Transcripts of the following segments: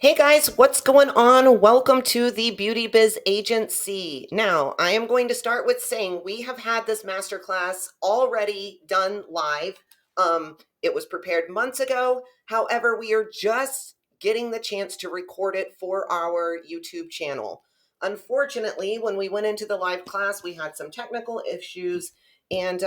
Hey guys, what's going on? Welcome to the Beauty Biz Agency. Now, I am going to start with saying we have had this masterclass already done live. It was prepared months ago. However, we are just getting the chance to record it for our YouTube channel. Unfortunately, when we went into the live class, we had some technical issues and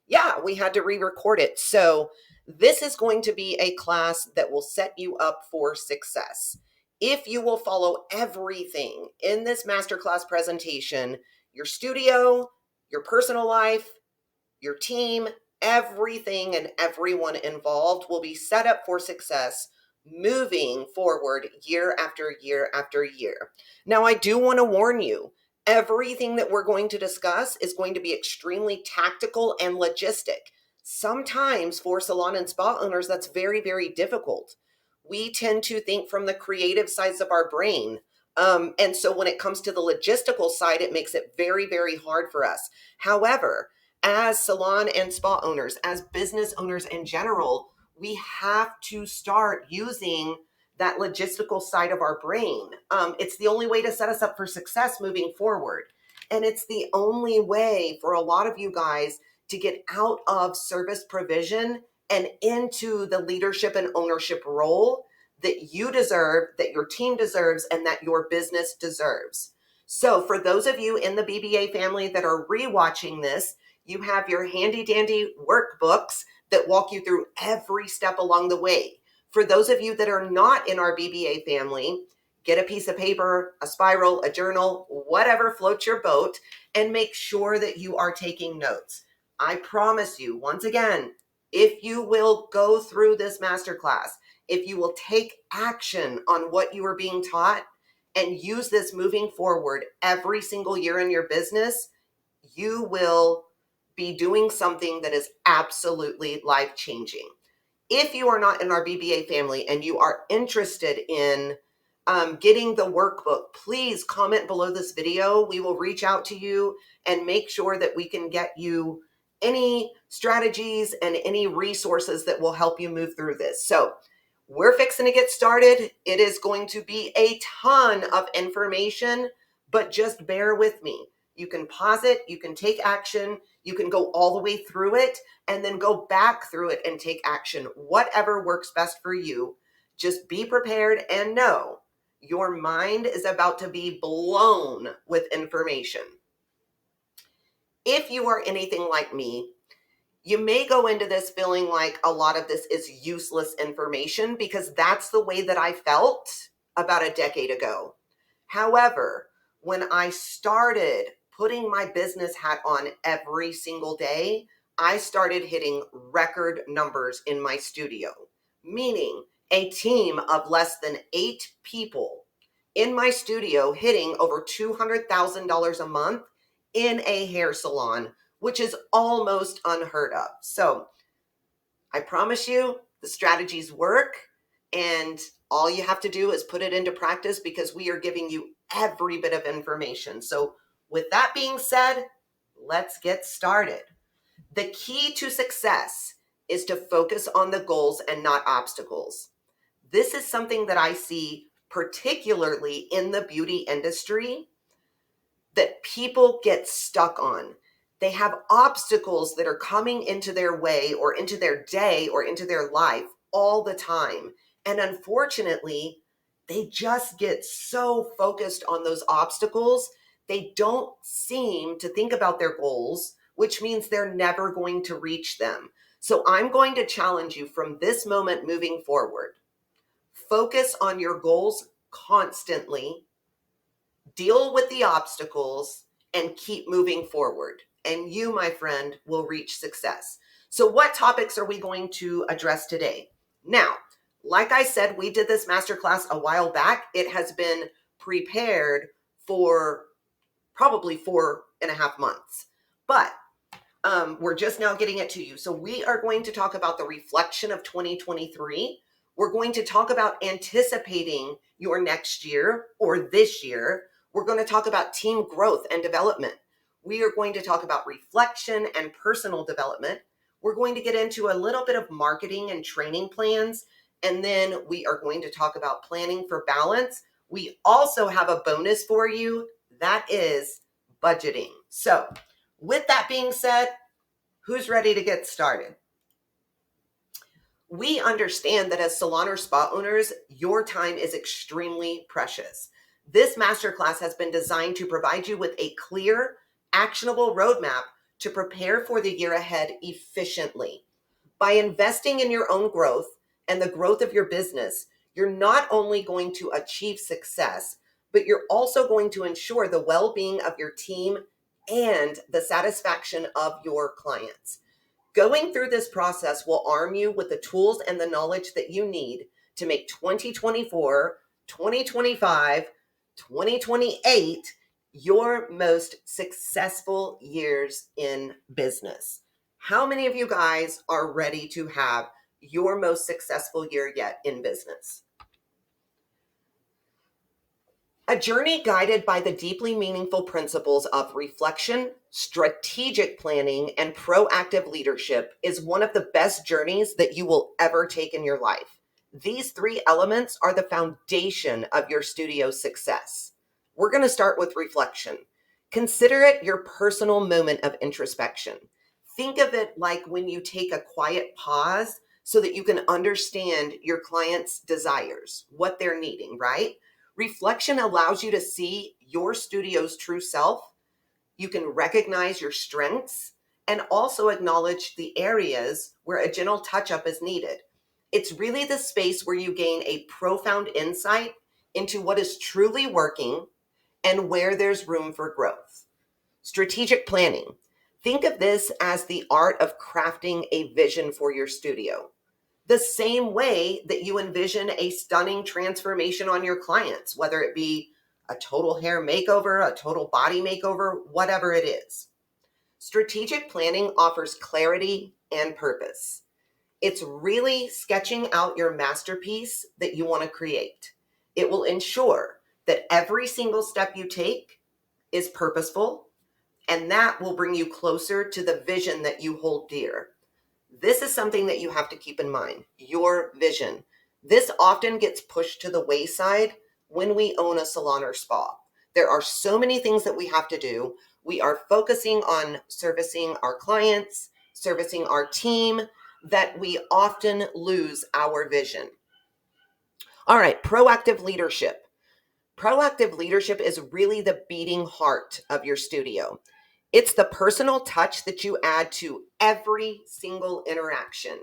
yeah, we had to re-record it. So this is going to be a class that will set you up for success. If you will follow everything in this masterclass presentation, your studio, your personal life, your team, everything and everyone involved will be set up for success moving forward year after year after year. Now, I do want to warn you, everything that we're going to discuss is going to be extremely tactical and logistic. Sometimes for salon and spa owners, that's very, very difficult. We tend to think from the creative sides of our brain. And so when it comes to the logistical side, it makes it very, very hard for us. However, as salon and spa owners, as business owners in general, we have to start using that logistical side of our brain. It's the only way to set us up for success moving forward. And it's the only way for a lot of you guys to get out of service provision and into the leadership and ownership role that you deserve, that your team deserves, and that your business deserves. So for those of you in the BBA family that are rewatching this, you have your handy dandy workbooks that walk you through every step along the way. For those of you that are not in our BBA family, get a piece of paper, a spiral, a journal, whatever floats your boat, and make sure that you are taking notes. I promise you, once again, if you will go through this masterclass, if you will take action on what you are being taught and use this moving forward every single year in your business, you will be doing something that is absolutely life-changing. If you are not in our BBA family and you are interested in getting the workbook, please comment below this video. We will reach out to you and make sure that we can get you any strategies and any resources that will help you move through this. So we're fixing to get started. It is going to be a ton of information, but just bear with me. You can pause it, you can take action, you can go all the way through it, and then go back through it and take action. Whatever works best for you, just be prepared and know your mind is about to be blown with information. If you are anything like me, you may go into this feeling like a lot of this is useless information because that's the way that I felt about a decade ago. However, when I started putting my business hat on every single day, I started hitting record numbers in my studio, meaning a team of less than 8 people in my studio hitting over $200,000 a month in a hair salon, which is almost unheard of. So I promise you the strategies work, and all you have to do is put it into practice because we are giving you every bit of information. So with that being said, let's get started. The key to success is to focus on the goals and not obstacles. This is something that I see particularly in the beauty industry that people get stuck on. They have obstacles that are coming into their way or into their day or into their life all the time. And unfortunately, they just get so focused on those obstacles, they don't seem to think about their goals, which means they're never going to reach them. So I'm going to challenge you from this moment moving forward. Focus on your goals constantly, deal with the obstacles, and keep moving forward. And you, my friend, will reach success. So what topics are we going to address today? Now, like I said, we did this masterclass a while back. It has been prepared for probably 4.5 months, but we're just now getting it to you. So we are going to talk about the reflection of 2023. We're going to talk about anticipating your next year or this year. We're going to talk about team growth and development. We are going to talk about reflection and personal development. We're going to get into a little bit of marketing and training plans. And then we are going to talk about planning for balance. We also have a bonus for you. That is budgeting. So with that being said, who's ready to get started? We understand that as salon or spa owners, your time is extremely precious. This masterclass has been designed to provide you with a clear, actionable roadmap to prepare for the year ahead efficiently. By investing in your own growth and the growth of your business, you're not only going to achieve success, but you're also going to ensure the well-being of your team and the satisfaction of your clients. Going through this process will arm you with the tools and the knowledge that you need to make 2024, 2025, 2028 your most successful years in business. How many of you guys are ready to have your most successful year yet in business? A journey guided by the deeply meaningful principles of reflection, strategic planning, and proactive leadership is one of the best journeys that you will ever take in your life. These three elements are the foundation of your studio's success. We're going to start with reflection. Consider it your personal moment of introspection. Think of it like when you take a quiet pause so that you can understand your client's desires, what they're needing, right? Reflection allows you to see your studio's true self. You can recognize your strengths and also acknowledge the areas where a gentle touch-up is needed. It's really the space where you gain a profound insight into what is truly working and where there's room for growth. Strategic planning. Think of this as the art of crafting a vision for your studio. The same way that you envision a stunning transformation on your clients, whether it be a total hair makeover, a total body makeover, whatever it is. Strategic planning offers clarity and purpose. It's really sketching out your masterpiece that you want to create. It will ensure that every single step you take is purposeful, and that will bring you closer to the vision that you hold dear. This is something that you have to keep in mind, your vision. This often gets pushed to the wayside when we own a salon or spa. There are so many things that we have to do. We are focusing on servicing our clients, servicing our team, that we often lose our vision. All right, proactive leadership. Proactive leadership is really the beating heart of your studio. It's the personal touch that you add to every single interaction.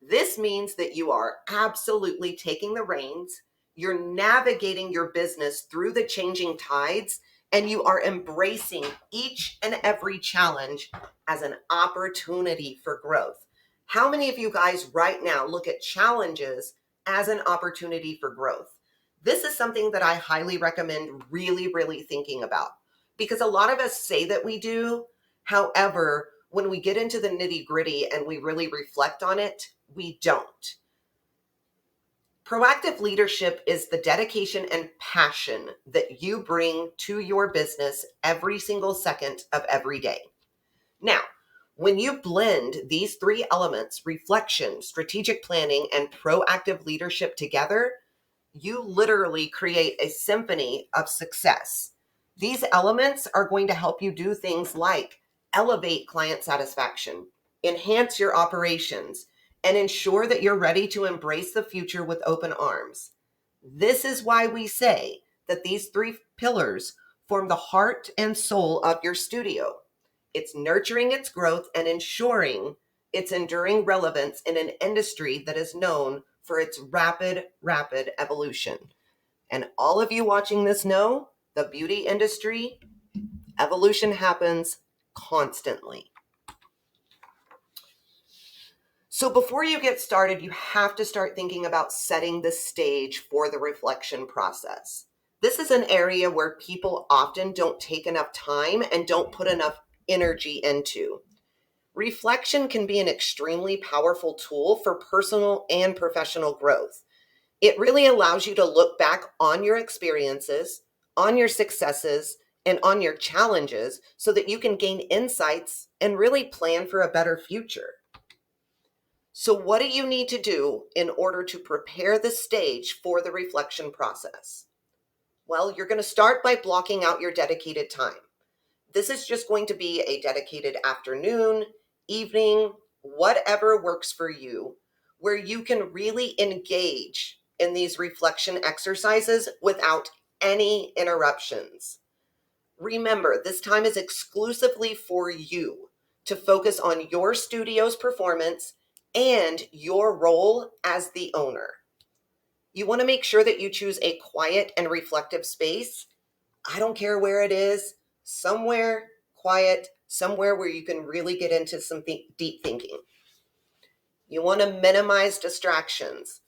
This means that you are absolutely taking the reins, you're navigating your business through the changing tides, and you are embracing each and every challenge as an opportunity for growth. How many of you guys right now look at challenges as an opportunity for growth? This is something that I highly recommend really thinking about, because a lot of us say that we do. However, when we get into the nitty-gritty and we really reflect on it, we don't. Proactive leadership is the dedication and passion that you bring to your business every single second of every day. Now, when you blend these three elements, reflection, strategic planning, and proactive leadership together, you literally create a symphony of success. These elements are going to help you do things like elevate client satisfaction, enhance your operations, and ensure that you're ready to embrace the future with open arms. This is why we say that these three pillars form the heart and soul of your studio. It's nurturing its growth and ensuring its enduring relevance in an industry that is known for its rapid evolution. And all of you watching this know the beauty industry, evolution happens constantly. So before you get started, you have to start thinking about setting the stage for the reflection process. This is an area where people often don't take enough time and don't put enough energy into. Reflection can be an extremely powerful tool for personal and professional growth. It really allows you to look back on your experiences, on your successes, and on your challenges so that you can gain insights and really plan for a better future. So what do you need to do in order to prepare the stage for the reflection process? Well, you're going to start by blocking out your dedicated time. This is just going to be a dedicated afternoon, evening, whatever works for you, where you can really engage in these reflection exercises without any interruptions. Remember, this time is exclusively for you to focus on your studio's performance and your role as the owner. You want to make sure that you choose a quiet and reflective space. I don't care where it is, somewhere quiet, somewhere where you can really get into some deep thinking. You want to minimize distractions.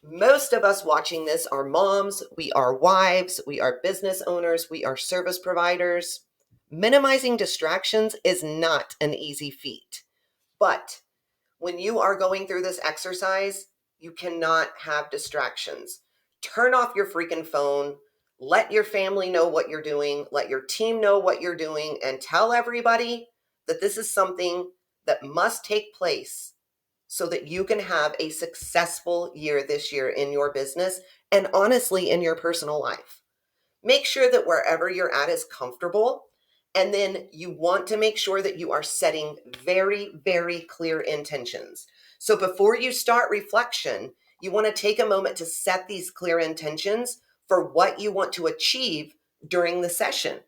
Most of us watching this are moms, we are wives, we are business owners, we are service providers. Minimizing distractions is not an easy feat. But when you are going through this exercise, you cannot have distractions. Turn off your freaking phone. Let your family know what you're doing. Let your team know what you're doing, and tell everybody that this is something that must take place so that you can have a successful year this year in your business and honestly in your personal life. Make sure that wherever you're at is comfortable. And then you want to make sure that you are setting very, very clear intentions. So before you start reflection, you want to take a moment to set these clear intentions for what you want to achieve during the session.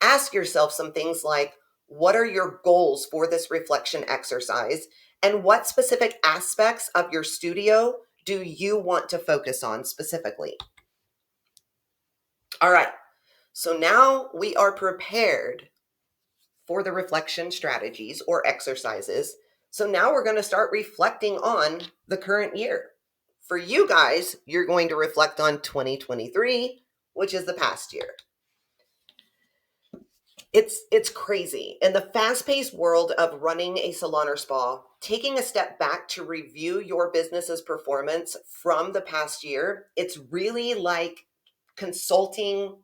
Ask yourself some things like, what are your goals for this reflection exercise? And what specific aspects of your studio do you want to focus on specifically? All right. So now we are prepared for the reflection strategies or exercises. So now we're going to start reflecting on the current year. For you guys, you're going to reflect on 2023, which is the past year. It's crazy. In the fast-paced world of running a salon or spa, taking a step back to review your business's performance from the past year, it's really like consulting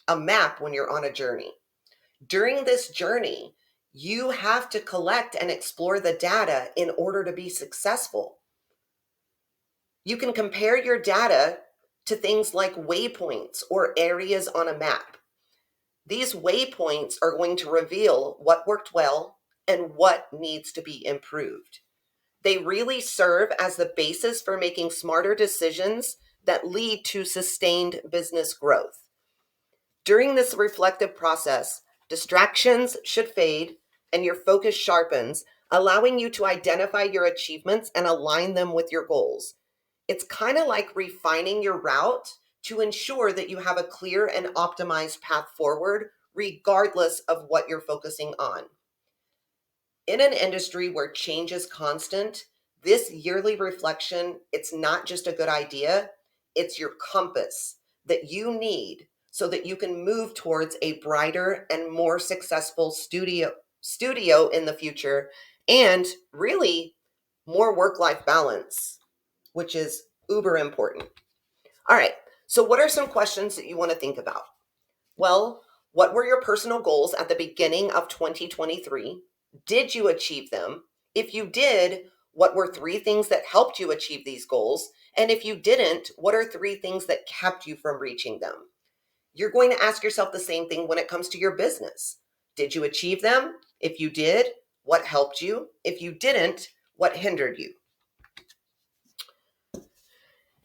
a map when you're on a journey. During this journey, you have to collect and explore the data in order to be successful. You can compare your data to things like waypoints or areas on a map. These waypoints are going to reveal what worked well and what needs to be improved. They really serve as the basis for making smarter decisions that lead to sustained business growth. During this reflective process, distractions should fade and your focus sharpens, allowing you to identify your achievements and align them with your goals. It's kind of like refining your route to ensure that you have a clear and optimized path forward, regardless of what you're focusing on. In an industry where change is constant, this yearly reflection, it's not just a good idea, it's your compass that you need so that you can move towards a brighter and more successful studio in the future, and really more work-life balance, which is uber important. All right, so what are some questions that you want to think about? Well, what were your personal goals at the beginning of 2023? Did you achieve them? If you did, what were three things that helped you achieve these goals? And if you didn't, what are three things that kept you from reaching them? You're going to ask yourself the same thing when it comes to your business. Did you achieve them? If you did, what helped you? If you didn't, what hindered you?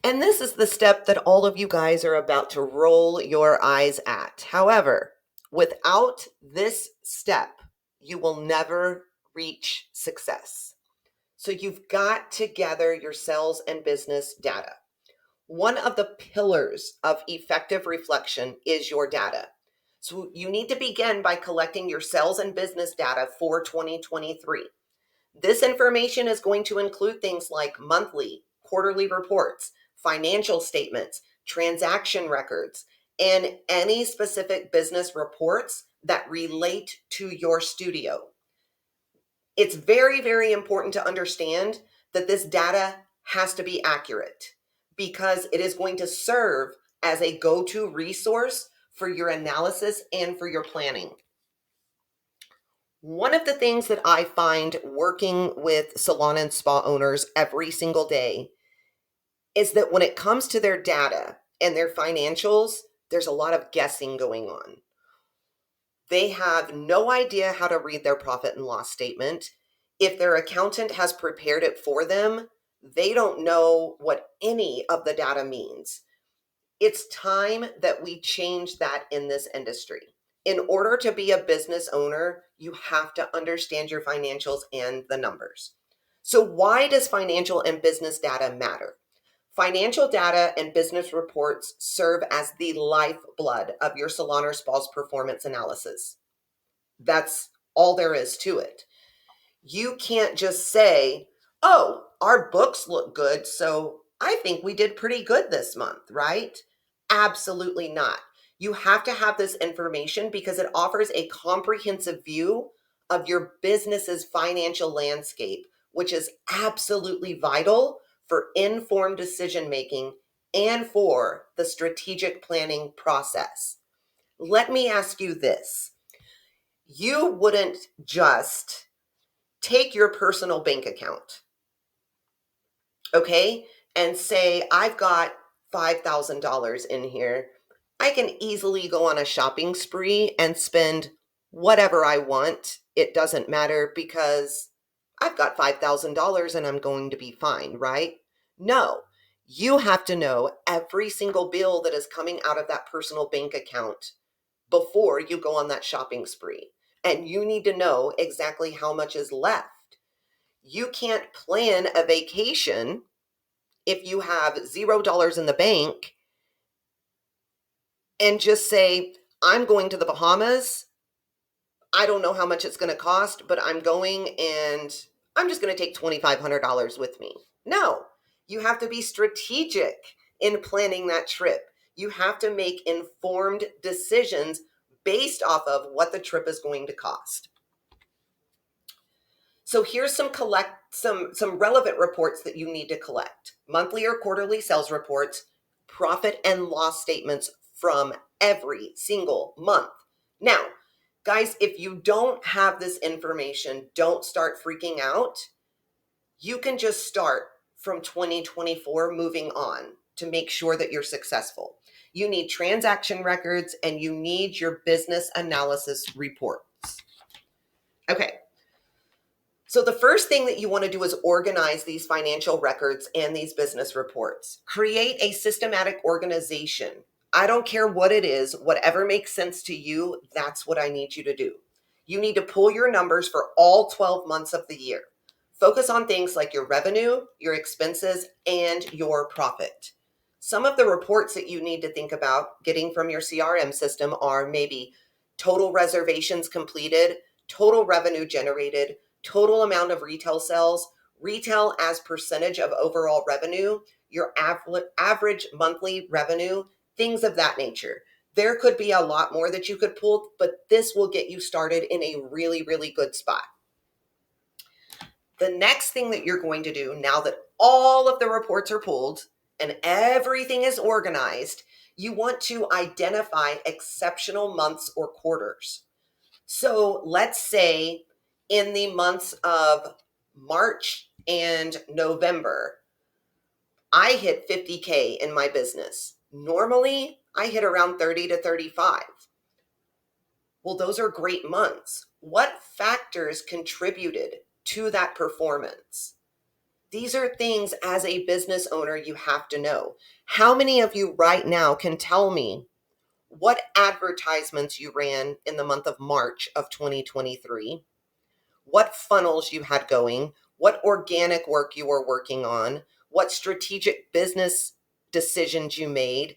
And this is the step that all of you guys are about to roll your eyes at. However, without this step, you will never reach success. So you've got to gather your sales and business data. One of the pillars of effective reflection is your data. So you need to begin by collecting your sales and business data for 2023. This information is going to include things like monthly, quarterly reports, financial statements, transaction records, and any specific business reports that relate to your studio. It's very, very important to understand that this data has to be accurate because it is going to serve as a go-to resource for your analysis and for your planning. One of the things that I find working with salon and spa owners every single day is that when it comes to their data and their financials, there's a lot of guessing going on. They have no idea how to read their profit and loss statement. If their accountant has prepared it for them, they don't know what any of the data means. It's time that we change that in this industry. In order to be a business owner, you have to understand your financials and the numbers. So, why does financial and business data matter? Financial data and business reports serve as the lifeblood of your salon or spa's performance analysis. That's all there is to it. You can't just say, oh, our books look good, so I think we did pretty good this month, right? Absolutely not. You have to have this information because it offers a comprehensive view of your business's financial landscape, which is absolutely vital for informed decision making and for the strategic planning process. Let me ask you this. You wouldn't just take your personal bank account, okay, and say, I've got $5,000 in here. I can easily go on a shopping spree and spend whatever I want. It doesn't matter because I've got $5,000 and I'm going to be fine, right? No, you have to know every single bill that is coming out of that personal bank account before you go on that shopping spree. And you need to know exactly how much is left. You can't plan a vacation if you have $0 in the bank and just say, I'm going to the Bahamas. I don't know how much it's going to cost, but I'm going and I'm just going to take $2,500 with me. No, you have to be strategic in planning that trip. You have to make informed decisions based off of what the trip is going to cost. So here's some relevant reports that you need to collect. Monthly or quarterly sales reports, profit and loss statements from every single month. Now, guys, if you don't have this information, don't start freaking out. You can just start from 2024 moving on to make sure that you're successful. You need transaction records and you need your business analysis reports. Okay. So the first thing that you want to do is organize these financial records and these business reports. Create a systematic organization. I don't care what it is, whatever makes sense to you, that's what I need you to do. You need to pull your numbers for all 12 months of the year. Focus on things like your revenue, your expenses, and your profit. Some of the reports that you need to think about getting from your CRM system are maybe total reservations completed, total revenue generated, total amount of retail sales, retail as percentage of overall revenue, your average monthly revenue, things of that nature. There could be a lot more that you could pull, but this will get you started in a really, really good spot. The next thing that you're going to do now that all of the reports are pulled and everything is organized, you want to identify exceptional months or quarters. So let's say in the months of March and November, I hit 50K in my business. Normally, I hit around 30 to 35. Well, those are great months. What factors contributed to that performance? These are things as a business owner you have to know. How many of you right now can tell me what advertisements you ran in the month of March of 2023? What funnels you had going, what organic work you were working on, what strategic business decisions you made.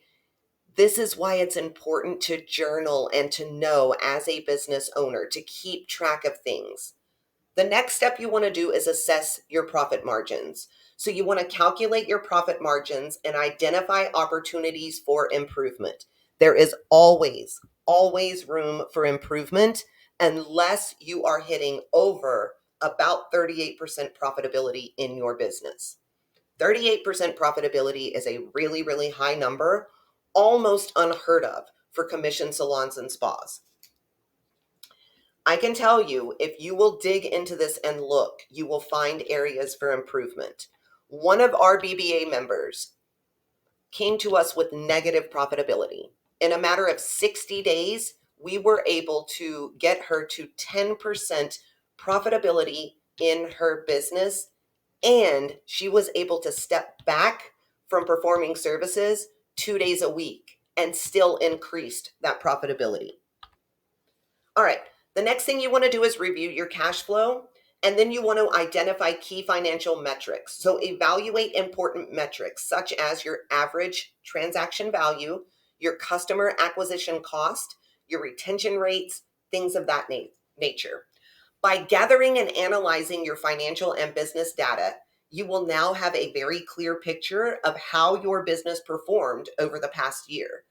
This is why it's important to journal and to know as a business owner to keep track of things. The next step you want to do is assess your profit margins. So you want to calculate your profit margins and identify opportunities for improvement. There is always, always room for improvement unless you are hitting over about 38% profitability in your business. 38% profitability is a really, really high number, almost unheard of for commission salons and spas. I can tell you, if you will dig into this and look, you will find areas for improvement. One of our BBA members came to us with negative profitability. In a matter of 60 days, we were able to get her to 10% profitability in her business, and she was able to step back from performing services 2 days a week and still increased that profitability. All right, the next thing you want to do is review your cash flow, and then you want to identify key financial metrics. So evaluate important metrics such as your average transaction value, your customer acquisition cost, your retention rates, things of that nature. By gathering and analyzing your financial and business data, you will now have a very clear picture of how your business performed over the past year.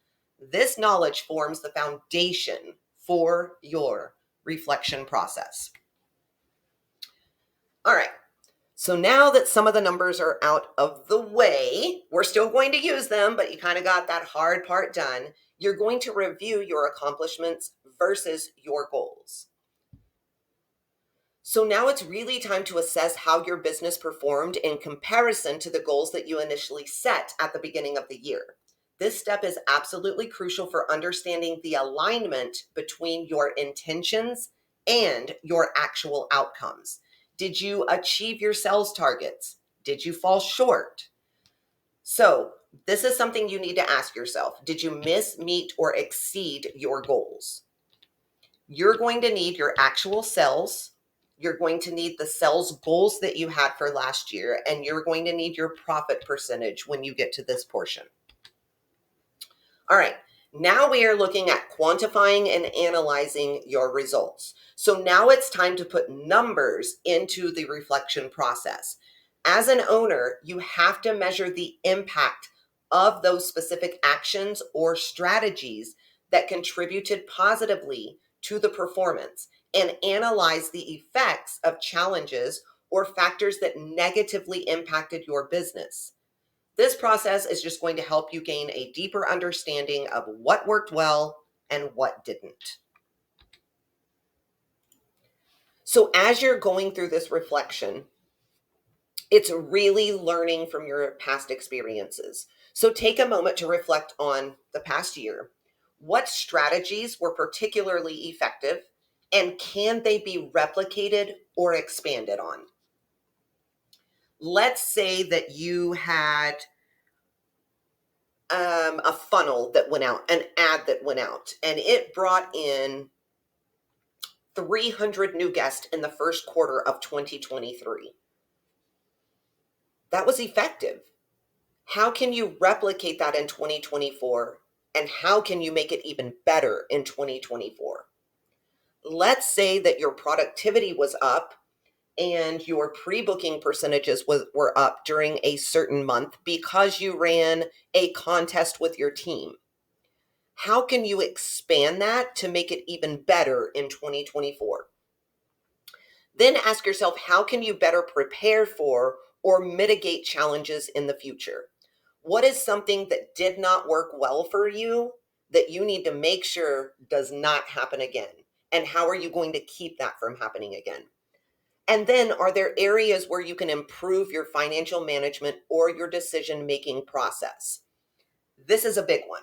This knowledge forms the foundation for your reflection process. All right. So now that some of the numbers are out of the way, we're still going to use them, but you kind of got that hard part done. You're going to review your accomplishments versus your goals. So now it's really time to assess how your business performed in comparison to the goals that you initially set at the beginning of the year. This step is absolutely crucial for understanding the alignment between your intentions and your actual outcomes. Did you achieve your sales targets? Did you fall short? So this is something you need to ask yourself. Did you miss, meet, or exceed your goals? You're going to need your actual sales. You're going to need the sales goals that you had for last year, and you're going to need your profit percentage when you get to this portion. All right, now we are looking at quantifying and analyzing your results. So now it's time to put numbers into the reflection process. As an owner, you have to measure the impact of those specific actions or strategies that contributed positively to the performance and analyze the effects of challenges or factors that negatively impacted your business. This process is just going to help you gain a deeper understanding of what worked well and what didn't. So as you're going through this reflection, it's really learning from your past experiences. So take a moment to reflect on the past year. What strategies were particularly effective, and can they be replicated or expanded on? Let's say that you had a funnel that went out, an ad that went out, and it brought in 300 new guests in the first quarter of 2023. That was effective. How can you replicate that in 2024? And how can you make it even better in 2024? Let's say that your productivity was up and your pre-booking percentages were up during a certain month because you ran a contest with your team. How can you expand that to make it even better in 2024? Then ask yourself, how can you better prepare for or mitigate challenges in the future? What is something that did not work well for you that you need to make sure does not happen again? And how are you going to keep that from happening again? And then, are there areas where you can improve your financial management or your decision-making process? This is a big one.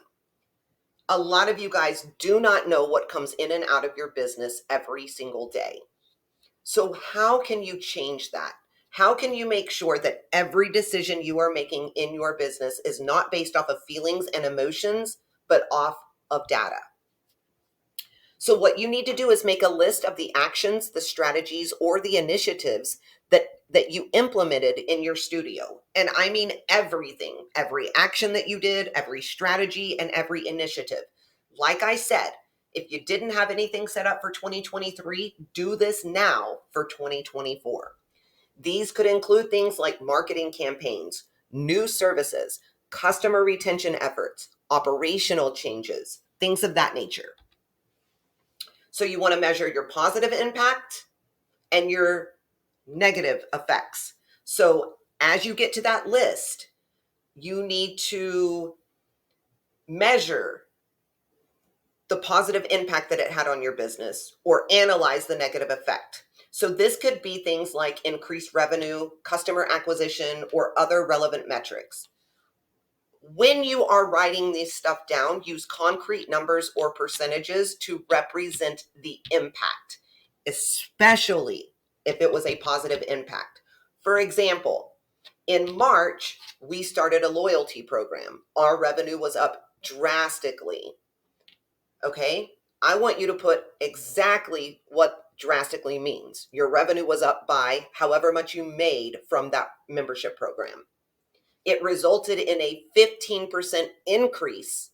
A lot of you guys do not know what comes in and out of your business every single day. So how can you change that? How can you make sure that every decision you are making in your business is not based off of feelings and emotions, but off of data? So what you need to do is make a list of the actions, the strategies, or the initiatives that you implemented in your studio. And I mean everything, every action that you did, every strategy, and every initiative. Like I said, if you didn't have anything set up for 2023, do this now for 2024. These could include things like marketing campaigns, new services, customer retention efforts, operational changes, things of that nature. So you want to measure your positive impact and your negative effects. So as you get to that list, you need to measure the positive impact that it had on your business, or analyze the negative effect. So this could be things like increased revenue, customer acquisition, or other relevant metrics. When you are writing this stuff down, use concrete numbers or percentages to represent the impact, especially if it was a positive impact. For example, in March, we started a loyalty program. Our revenue was up drastically. Okay, I want you to put exactly what drastically means. Your revenue was up by however much you made from that membership program. It resulted in a 15% increase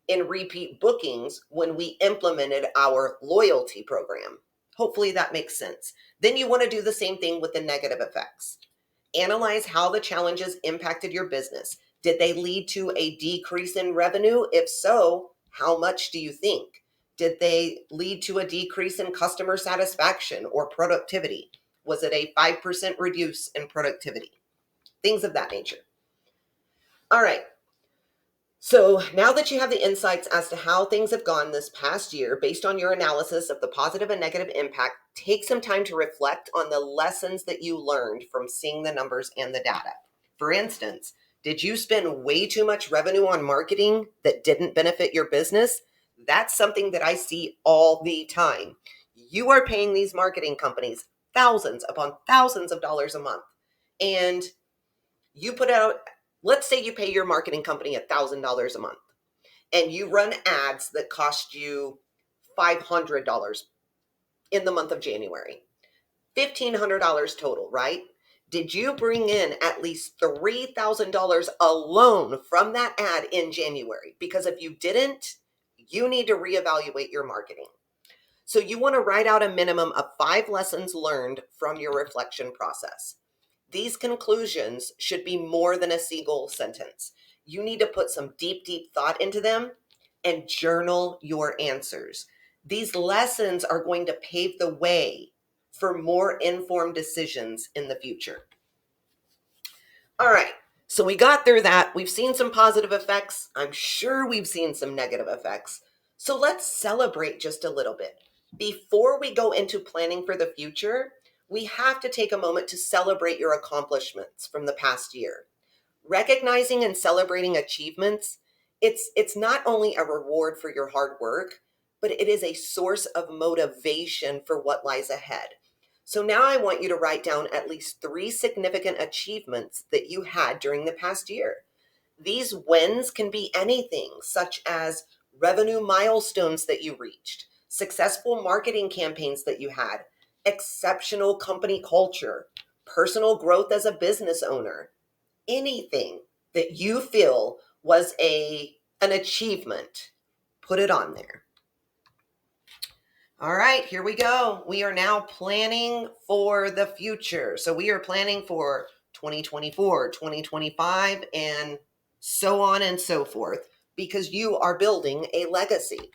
in repeat bookings when we implemented our loyalty program. Hopefully that makes sense. Then you want to do the same thing with the negative effects. Analyze how the challenges impacted your business. Did they lead to a decrease in revenue? If so, how much do you think? Did they lead to a decrease in customer satisfaction or productivity? Was it a 5% reduce in productivity? Things of that nature. All right. So now that you have the insights as to how things have gone this past year, based on your analysis of the positive and negative impact, take some time to reflect on the lessons that you learned from seeing the numbers and the data. For instance, did you spend way too much revenue on marketing that didn't benefit your business? That's something that I see all the time. You are paying these marketing companies thousands upon thousands of dollars a month, and you put out, let's say you pay your marketing company $1,000 a month and you run ads that cost you $500 in the month of January, $1,500 total, right? Did you bring in at least $3,000 alone from that ad in January? Because if you didn't, you need to reevaluate your marketing. So you want to write out a minimum of 5 lessons learned from your reflection process. These conclusions should be more than a single sentence. You need to put some deep, deep thought into them and journal your answers. These lessons are going to pave the way for more informed decisions in the future. All right, so we got through that. We've seen some positive effects. I'm sure we've seen some negative effects. So let's celebrate just a little bit. Before we go into planning for the future, we have to take a moment to celebrate your accomplishments from the past year. Recognizing and celebrating achievements, it's not only a reward for your hard work, but it is a source of motivation for what lies ahead. So now I want you to write down at least 3 significant achievements that you had during the past year. These wins can be anything, such as revenue milestones that you reached, successful marketing campaigns that you had, exceptional company culture, personal growth as a business owner, anything that you feel was an achievement, put it on there. All right, here we go. We are now planning for the future. So we are planning for 2024, 2025, and so on and so forth, because you are building a legacy.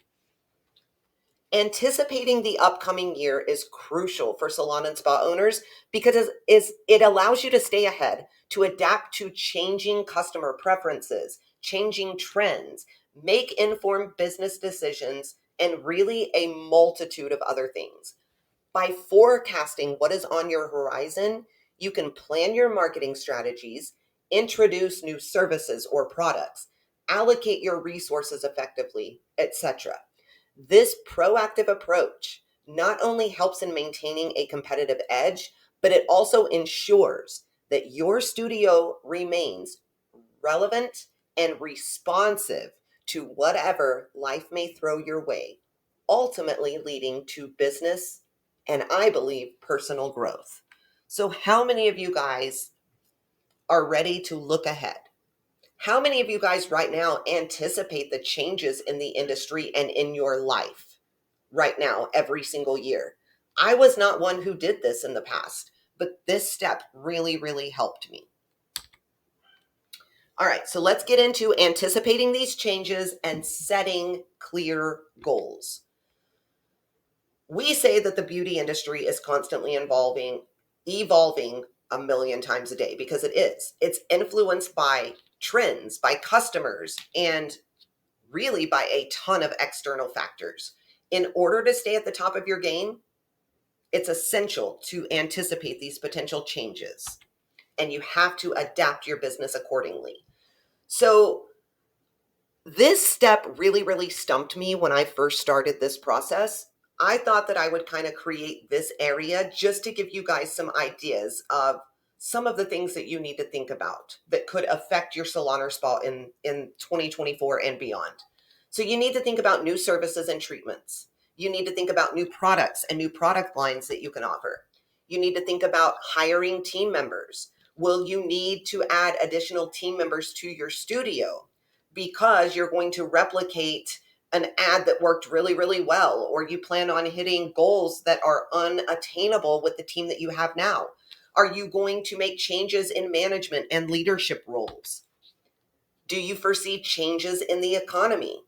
Anticipating the upcoming year is crucial for salon and spa owners because it allows you to stay ahead, to adapt to changing customer preferences, changing trends, make informed business decisions, and really a multitude of other things. By forecasting what is on your horizon, you can plan your marketing strategies, introduce new services or products, allocate your resources effectively, etc. This proactive approach not only helps in maintaining a competitive edge, but it also ensures that your studio remains relevant and responsive to whatever life may throw your way, ultimately leading to business and, I believe, personal growth. So how many of you guys are ready to look ahead? How many of you guys right now anticipate the changes in the industry and in your life right now, every single year? I was not one who did this in the past, but this step really, really helped me. All right, so let's get into anticipating these changes and setting clear goals. We say that the beauty industry is constantly evolving a million times a day, because it is. It's influenced by trends, by customers, and really by a ton of external factors. In order to stay at the top of your game, it's essential to anticipate these potential changes, and you have to adapt your business accordingly. So this step really, really stumped me when I first started this process. I thought that I would kind of create this area just to give you guys some ideas of some of the things that you need to think about that could affect your salon or spa in 2024 and beyond. So you need to think about new services and treatments. You need to think about new products and new product lines that you can offer. You need to think about hiring team members. Will you need to add additional team members to your studio because you're going to replicate an ad that worked really, really well, or you plan on hitting goals that are unattainable with the team that you have now? Are you going to make changes in management and leadership roles? Do you foresee changes in the economy?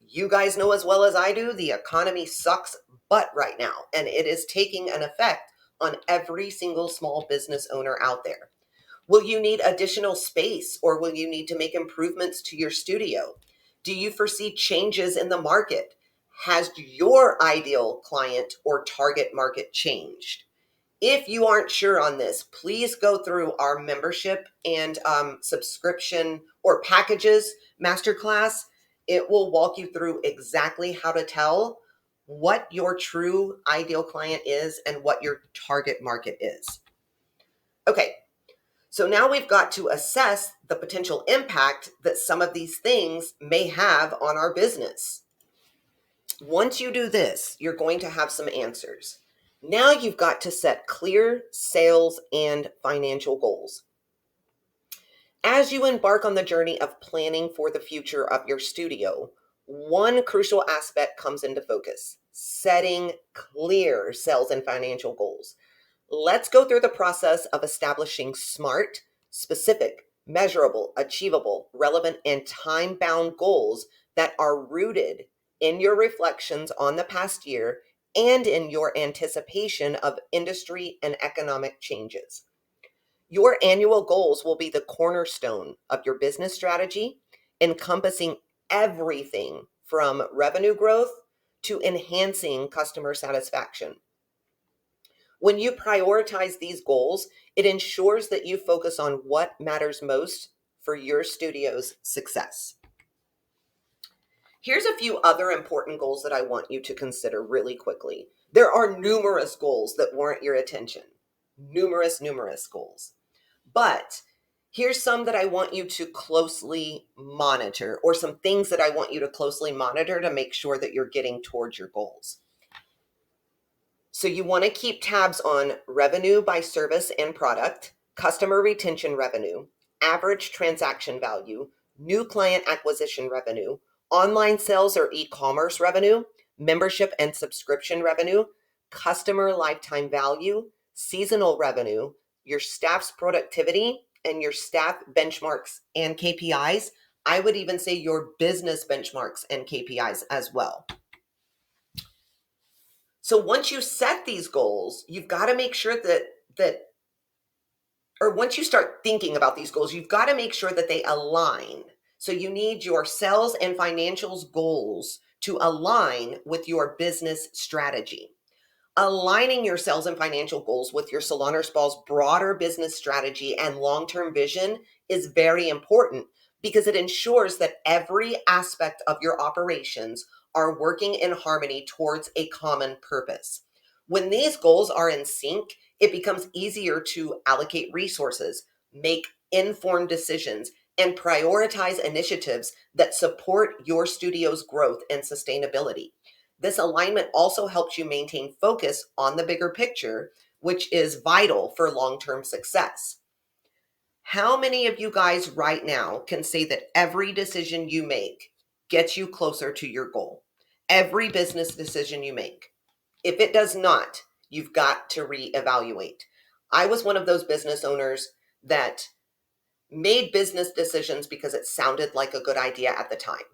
You guys know as well as I do, the economy sucks butt right now, and it is taking an effect on every single small business owner out there. Will you need additional space, or will you need to make improvements to your studio? Do you foresee changes in the market? Has your ideal client or target market changed? If you aren't sure on this, please go through our membership and subscription or packages masterclass. It will walk you through exactly how to tell what your true ideal client is and what your target market is. Okay, so now we've got to assess the potential impact that some of these things may have on our business. Once you do this, you're going to have some answers. Now you've got to set clear sales and financial goals. As you embark on the journey of planning for the future of your studio, one crucial aspect comes into focus: setting clear sales and financial goals. Let's go through the process of establishing SMART, specific, measurable, achievable, relevant, and time-bound goals that are rooted in your reflections on the past year and in your anticipation of industry and economic changes. Your annual goals will be the cornerstone of your business strategy, encompassing everything from revenue growth to enhancing customer satisfaction. When you prioritize these goals, it ensures that you focus on what matters most for your studio's success. Here's a few other important goals that I want you to consider really quickly. There are numerous goals that warrant your attention. Numerous goals. But here's some that I want you to closely monitor, or some things that I want you to closely monitor to make sure that you're getting towards your goals. So you want to keep tabs on revenue by service and product, customer retention revenue, average transaction value, new client acquisition revenue, online sales or e-commerce revenue, membership and subscription revenue, customer lifetime value, seasonal revenue, your staff's productivity, and your staff benchmarks and KPIs. I would even say your business benchmarks and KPIs as well. So once you set these goals, you've got to make sure or once you start thinking about these goals, you've got to make sure that they align. So you need your sales and financials goals to align with your business strategy. Aligning your sales and financial goals with your salon or spa's broader business strategy and long-term vision is very important because it ensures that every aspect of your operations are working in harmony towards a common purpose. When these goals are in sync, it becomes easier to allocate resources, make informed decisions, and prioritize initiatives that support your studio's growth and sustainability. This alignment also helps you maintain focus on the bigger picture, which is vital for long-term success. How many of you guys right now can say that every decision you make gets you closer to your goal? Every business decision you make. If it does not, you've got to reevaluate. I was one of those business owners that made business decisions because it sounded like a good idea at the time.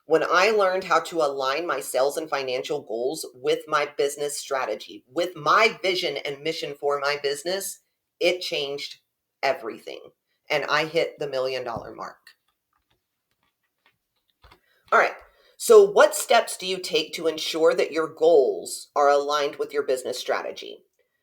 When I learned how to align my sales and financial goals with my business strategy, with my vision and mission for my business, it changed everything. And I hit the $1 million mark. All right. So what steps do you take to ensure that your goals are aligned with your business strategy?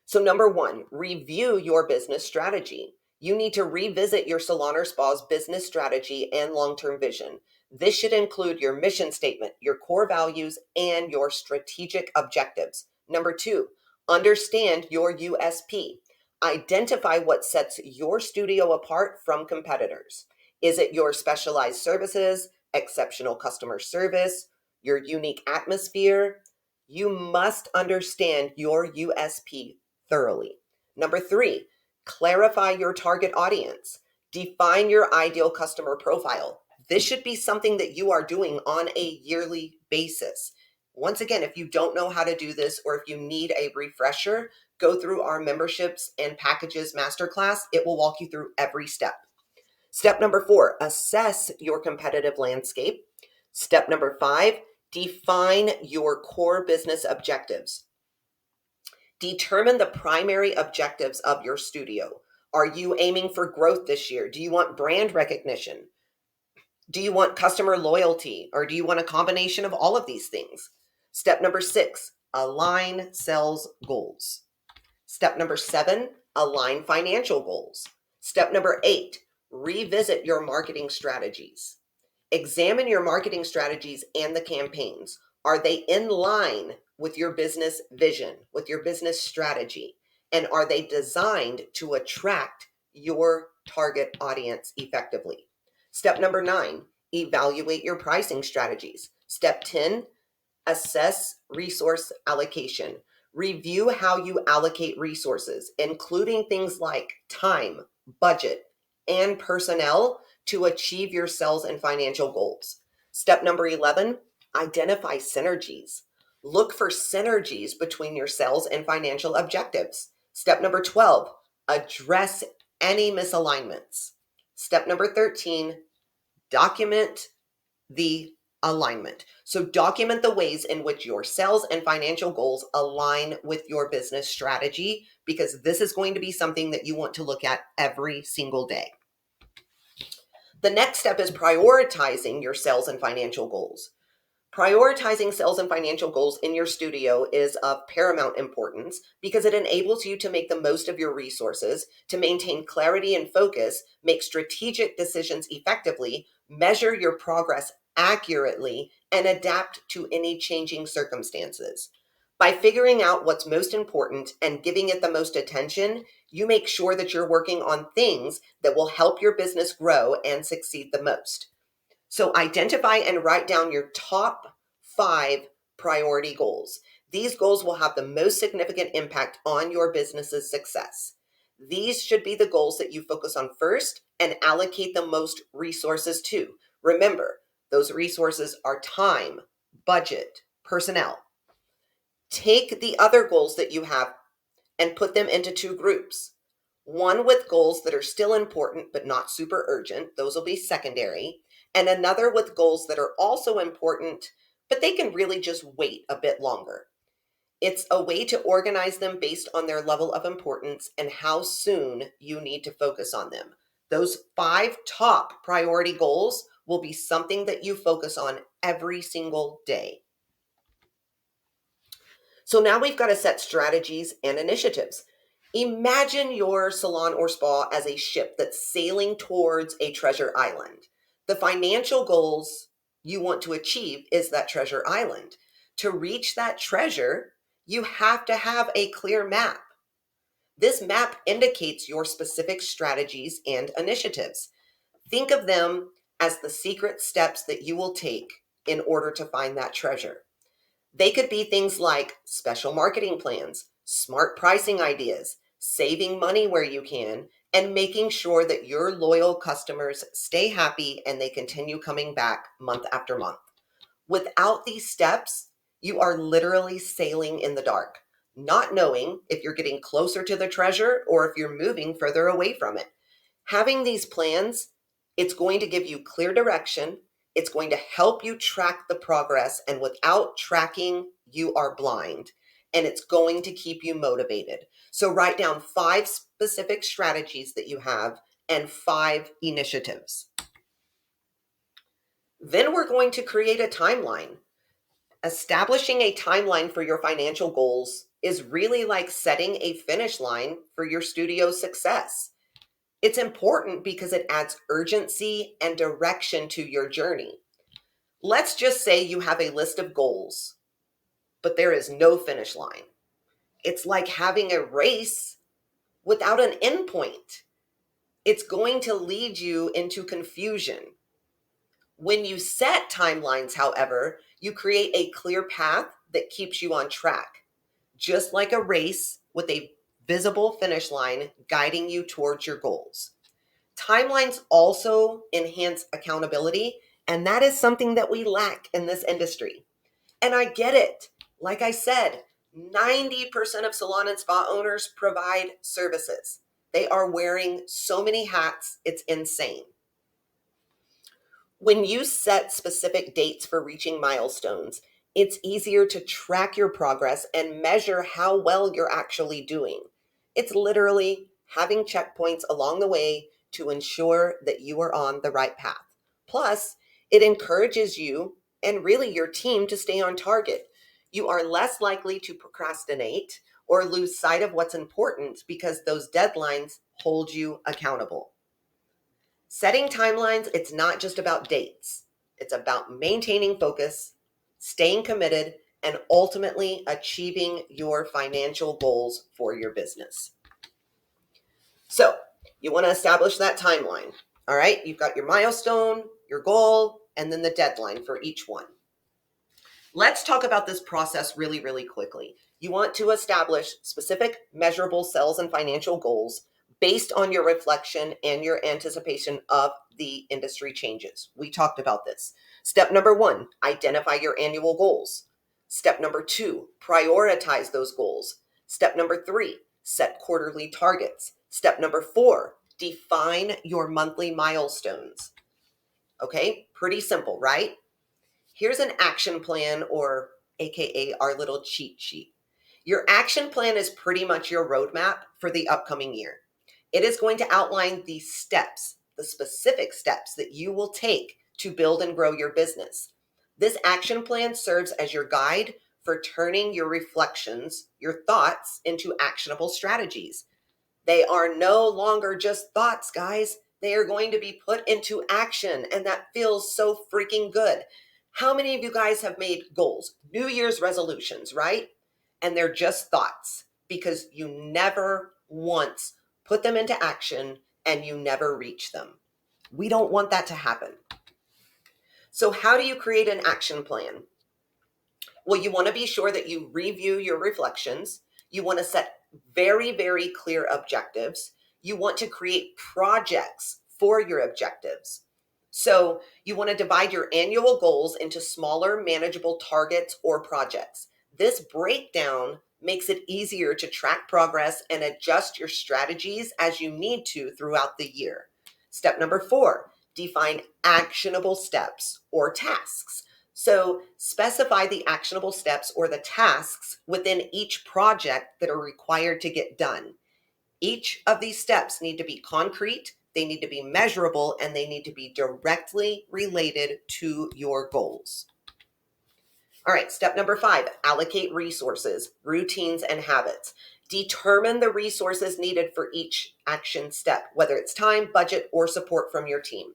So number one, review your business strategy. You need to revisit your salon or spa's business strategy and long-term vision. This should include your mission statement, your core values, and your strategic objectives. Number two, understand your USP. Identify what sets your studio apart from competitors. Is it your specialized services, exceptional customer service, your unique atmosphere? You must understand your USP thoroughly. Number three, clarify your target audience. Define your ideal customer profile. This should be something that you are doing on a yearly basis. Once again, if you don't know how to do this or if you need a refresher, go through our memberships and packages masterclass. It will walk you through every step. Step number four, assess your competitive landscape. Step number five, define your core business objectives. Determine the primary objectives of your studio. Are you aiming for growth this year? Do you want brand recognition? Do you want customer loyalty? Or do you want a combination of all of these things? Step number six, align sales goals. Step number seven, align financial goals. Step number eight, revisit your marketing strategies. Examine your marketing strategies and the campaigns. Are they in line with your business vision, with your business strategy? And are they designed to attract your target audience effectively? Step number nine, evaluate your pricing strategies. Step 10, assess resource allocation. Review how you allocate resources, including things like time, budget, and personnel to achieve your sales and financial goals. Step number 11, identify synergies. Look for synergies between your sales and financial objectives. Step number 12, address any misalignments. Step number 13, document the alignment. So document the ways in which your sales and financial goals align with your business strategy, because this is going to be something that you want to look at every single day. The next step is prioritizing your sales and financial goals. Prioritizing sales and financial goals in your studio is of paramount importance because it enables you to make the most of your resources, to maintain clarity and focus, make strategic decisions effectively, measure your progress accurately, and adapt to any changing circumstances. By figuring out what's most important and giving it the most attention, you make sure that you're working on things that will help your business grow and succeed the most. So identify and write down your top 5 priority goals. These goals will have the most significant impact on your business's success. These should be the goals that you focus on first and allocate the most resources to. Remember, those resources are time, budget, personnel. Take the other goals that you have and put them into 2 groups. One with goals that are still important but not super urgent, those will be secondary, and another with goals that are also important, but they can really just wait a bit longer. It's a way to organize them based on their level of importance and how soon you need to focus on them. Those 5 top priority goals will be something that you focus on every single day. So now we've got to set strategies and initiatives. Imagine your salon or spa as a ship that's sailing towards a treasure island. The financial goals you want to achieve is that treasure island. To reach that treasure, you have to have a clear map. This map indicates your specific strategies and initiatives. Think of them as the secret steps that you will take in order to find that treasure. They could be things like special marketing plans, smart pricing ideas, saving money where you can, and making sure that your loyal customers stay happy and they continue coming back month after month. Without these steps, you are literally sailing in the dark, not knowing if you're getting closer to the treasure or if you're moving further away from it. Having these plans, it's going to give you clear direction. It's going to help you track the progress, and without tracking, you are blind, and it's going to keep you motivated. So write down 5 specific strategies that you have and 5 initiatives. Then we're going to create a timeline. Establishing a timeline for your financial goals is really like setting a finish line for your studio's success. It's important because it adds urgency and direction to your journey. Let's just say you have a list of goals, but there is no finish line. It's like having a race without an endpoint. It's going to lead you into confusion. When you set timelines, however, you create a clear path that keeps you on track, just like a race with a visible finish line guiding you towards your goals. Timelines also enhance accountability, and that is something that we lack in this industry. And I get it. Like I said, 90% of salon and spa owners provide services. They are wearing so many hats, it's insane. When you set specific dates for reaching milestones, it's easier to track your progress and measure how well you're actually doing. It's literally having checkpoints along the way to ensure that you are on the right path. Plus, it encourages you and really your team to stay on target. You are less likely to procrastinate or lose sight of what's important because those deadlines hold you accountable. Setting timelines, it's not just about dates. It's about maintaining focus, staying committed, and ultimately achieving your financial goals for your business. So, you want to establish that timeline. All right, you've got your milestone, your goal, and then the deadline for each one. Let's talk about this process really, really quickly. You want to establish specific, measurable sales and financial goals based on your reflection and your anticipation of the industry changes. We talked about this. Step number 1, identify your annual goals. Step number 2, prioritize those goals. Step number 3, set quarterly targets. Step number 4, define your monthly milestones. Okay, pretty simple, right? Here's an action plan, or AKA our little cheat sheet. Your action plan is pretty much your roadmap for the upcoming year. It is going to outline the steps, the specific steps that you will take to build and grow your business. This action plan serves as your guide for turning your reflections, your thoughts, into actionable strategies. They are no longer just thoughts, guys. They are going to be put into action, and that feels so freaking good. How many of you guys have made goals, New Year's resolutions, right? And they're just thoughts because you never once put them into action and you never reach them. We don't want that to happen. So how do you create an action plan? Well, you want to be sure that you review your reflections. You want to set very, very clear objectives. You want to create projects for your objectives. So you want to divide your annual goals into smaller, manageable targets or projects. This breakdown makes it easier to track progress and adjust your strategies as you need to throughout the year. Step number 4, define actionable steps or tasks. So specify the actionable steps or the tasks within each project that are required to get done. Each of these steps need to be concrete, they need to be measurable, and they need to be directly related to your goals. All right, step number 5, allocate resources, routines, and habits. Determine the resources needed for each action step, whether it's time, budget, or support from your team.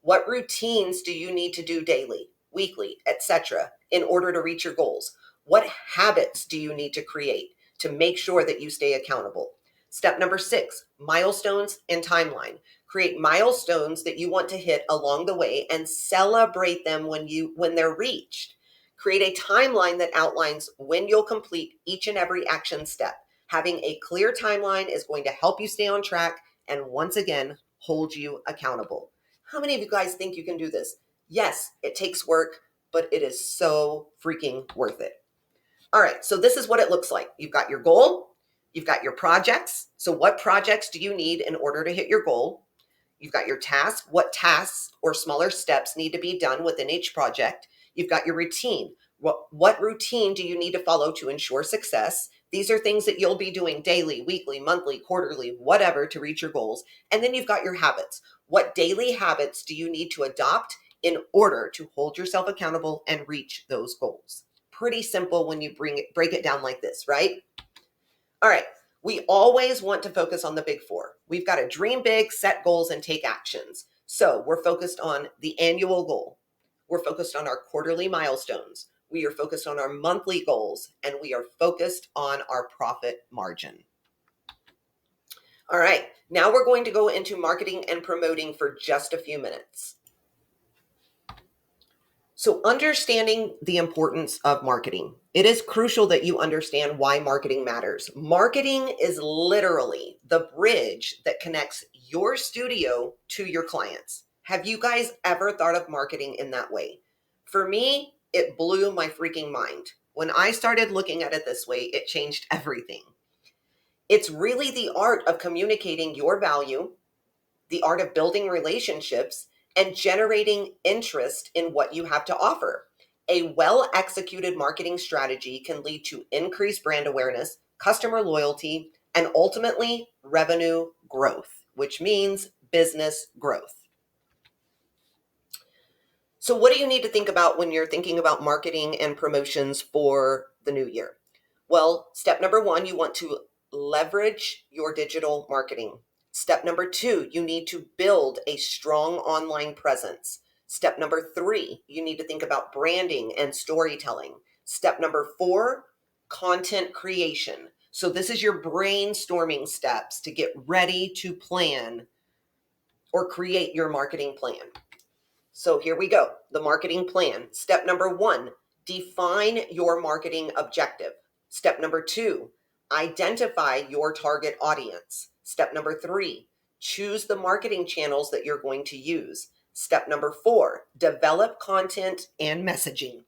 What routines do you need to do daily, weekly, etc., in order to reach your goals? What habits do you need to create to make sure that you stay accountable? Step number 6, milestones and timeline. Create milestones that you want to hit along the way and celebrate them when they're reached. Create a timeline that outlines when you'll complete each and every action step. Having a clear timeline is going to help you stay on track and once again, hold you accountable. How many of you guys think you can do this? Yes, it takes work, but it is so freaking worth it. All right, so this is what it looks like. You've got your goal, you've got your projects. So what projects do you need in order to hit your goal? You've got your tasks. What tasks or smaller steps need to be done within each project? You've got your routine. What routine do you need to follow to ensure success? These are things that you'll be doing daily, weekly, monthly, quarterly, whatever to reach your goals. And then you've got your habits. What daily habits do you need to adopt in order to hold yourself accountable and reach those goals. Pretty simple when you break it down like this, right? All right. We always want to focus on the big four. We've got to dream big, set goals, and take actions. So we're focused on the annual goal. We're focused on our quarterly milestones. We are focused on our monthly goals, and we are focused on our profit margin. All right. Now we're going to go into marketing and promoting for just a few minutes. So understanding the importance of marketing. It is crucial that you understand why marketing matters. Marketing is literally the bridge that connects your studio to your clients. Have you guys ever thought of marketing in that way? For me, it blew my freaking mind. When I started looking at it this way, it changed everything. It's really the art of communicating your value, the art of building relationships, and generating interest in what you have to offer. A well-executed marketing strategy can lead to increased brand awareness, customer loyalty, and ultimately revenue growth, which means business growth. So what do you need to think about when you're thinking about marketing and promotions for the new year? Well, step number one, you want to leverage your digital marketing. Step number two, you need to build a strong online presence. Step number three, you need to think about branding and storytelling. Step number four, content creation. So this is your brainstorming steps to get ready to plan or create your marketing plan. So here we go, the marketing plan. Step number one, define your marketing objective. Step number two, identify your target audience. Step number three, choose the marketing channels that you're going to use. Step number four, develop content and messaging.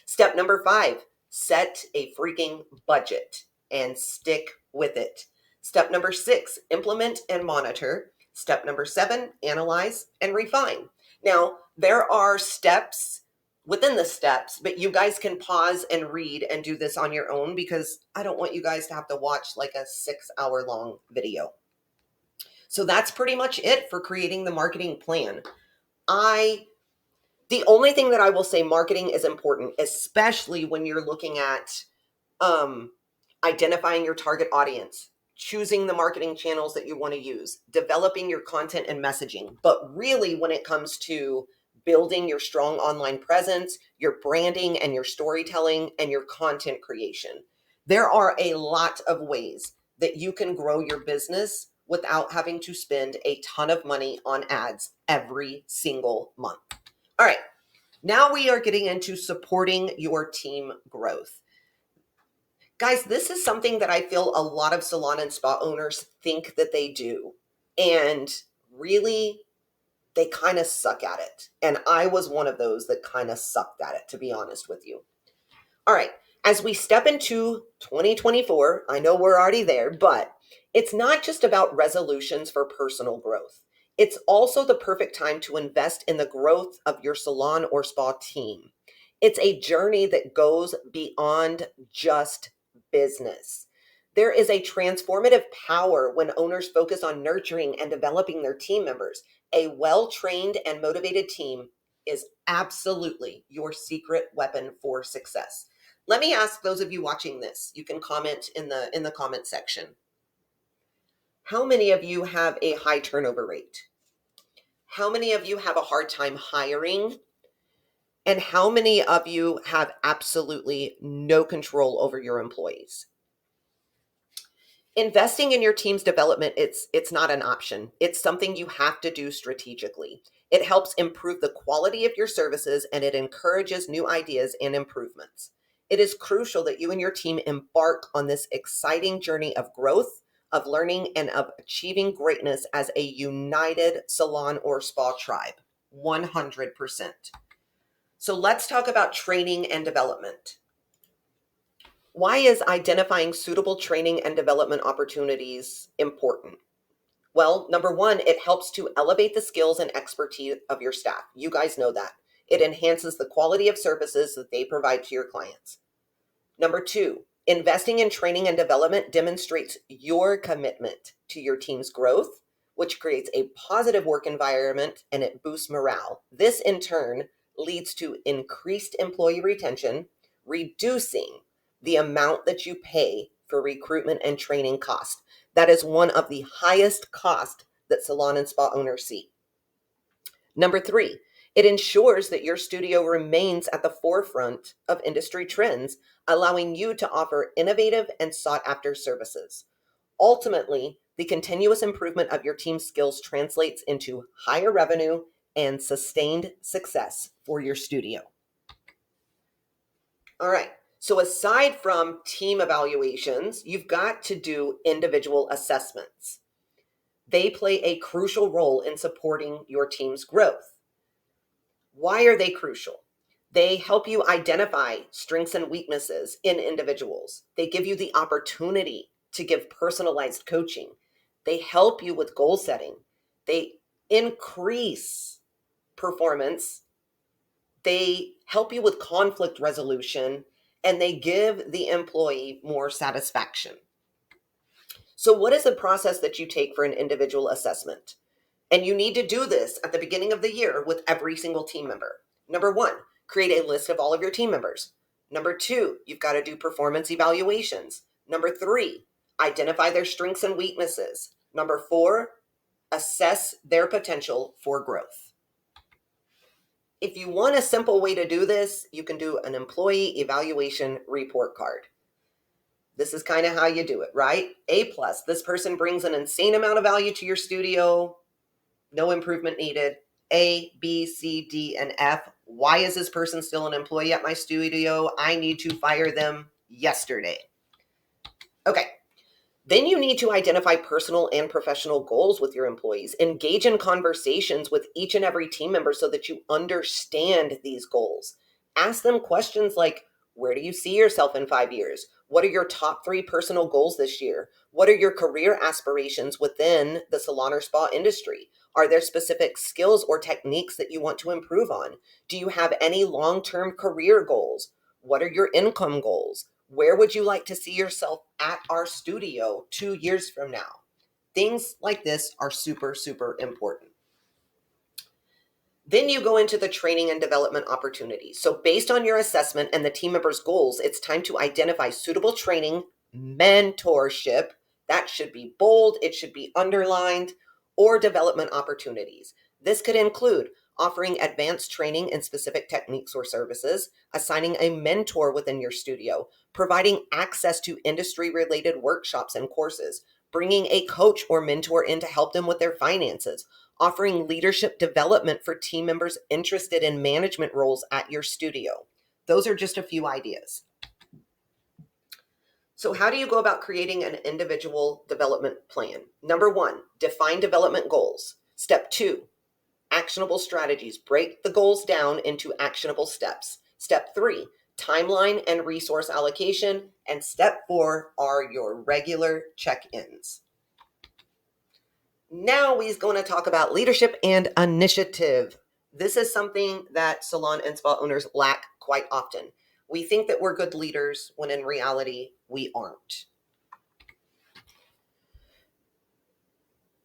Step number five, set a freaking budget and stick with it. Step number six, implement and monitor. Step number seven, analyze and refine. Now, there are steps within the steps, but you guys can pause and read and do this on your own because I don't want you guys to have to watch like a 6-hour long video. So that's pretty much it for creating the marketing plan. The only thing that I will say, marketing is important, especially when you're looking at identifying your target audience, choosing the marketing channels that you want to use, developing your content and messaging. But really, when it comes to building your strong online presence, your branding and your storytelling and your content creation, there are a lot of ways that you can grow your business without having to spend a ton of money on ads every single month. All right, now we are getting into supporting your team growth. Guys, this is something that I feel a lot of salon and spa owners think that they do. And really, they kind of suck at it. And I was one of those that kind of sucked at it, to be honest with you. All right, as we step into 2024, I know we're already there, but it's not just about resolutions for personal growth. It's also the perfect time to invest in the growth of your salon or spa team. It's a journey that goes beyond just business. There is a transformative power when owners focus on nurturing and developing their team members. A well-trained and motivated team is absolutely your secret weapon for success. Let me ask those of you watching this, you can comment in the comment section. How many of you have a high turnover rate? How many of you have a hard time hiring? And how many of you have absolutely no control over your employees? Investing in your team's development, it's not an option. It's something you have to do strategically. It helps improve the quality of your services and it encourages new ideas and improvements. It is crucial that you and your team embark on this exciting journey of growth, of learning, and of achieving greatness as a united salon or spa tribe. 100%. So let's talk about training and development. Why is identifying suitable training and development opportunities important? Well, number one, it helps to elevate the skills and expertise of your staff. You guys know that. It enhances the quality of services that they provide to your clients. Number two, investing in training and development demonstrates your commitment to your team's growth, which creates a positive work environment and it boosts morale. This in turn leads to increased employee retention, reducing the amount that you pay for recruitment and training cost. That is one of the highest costs that salon and spa owners see. Number 3, it ensures that your studio remains at the forefront of industry trends, allowing you to offer innovative and sought after services. Ultimately, the continuous improvement of your team's skills translates into higher revenue and sustained success for your studio. All right. So aside from team evaluations, you've got to do individual assessments. They play a crucial role in supporting your team's growth. Why are they crucial? They help you identify strengths and weaknesses in individuals. They give you the opportunity to give personalized coaching. They help you with goal setting. They increase performance. They help you with conflict resolution, and they give the employee more satisfaction. So what is the process that you take for an individual assessment? And you need to do this at the beginning of the year with every single team member. Number 1, create a list of all of your team members. Number 2, you've got to do performance evaluations. Number 3, identify their strengths and weaknesses. Number 4, assess their potential for growth. If you want a simple way to do this, you can do an employee evaluation report card. This is kind of how you do it, right? A+, this person brings an insane amount of value to your studio. No improvement needed. A, B, C, D, and F. Why is this person still an employee at my studio? I need to fire them yesterday. Okay. Then you need to identify personal and professional goals with your employees. Engage in conversations with each and every team member so that you understand these goals. Ask them questions like, where do you see yourself in 5 years? What are your top 3 personal goals this year? What are your career aspirations within the salon or spa industry? Are there specific skills or techniques that you want to improve on? Do you have any long-term career goals? What are your income goals? Where would you like to see yourself at our studio 2 years from now? Things like this are super, super important. Then you go into the training and development opportunities. So based on your assessment and the team members' goals, it's time to identify suitable training, mentorship, that should be bold, it should be underlined, or development opportunities. This could include offering advanced training in specific techniques or services, assigning a mentor within your studio, providing access to industry-related workshops and courses, bringing a coach or mentor in to help them with their finances, offering leadership development for team members interested in management roles at your studio. Those are just a few ideas. So how do you go about creating an individual development plan? Number 1, define development goals. Step 2, actionable strategies. Break the goals down into actionable steps. Step 3, timeline and resource allocation. And step 4 are your regular check-ins. Now we're going to talk about leadership and initiative. This is something that salon and spa owners lack quite often. We think that we're good leaders when in reality we aren't.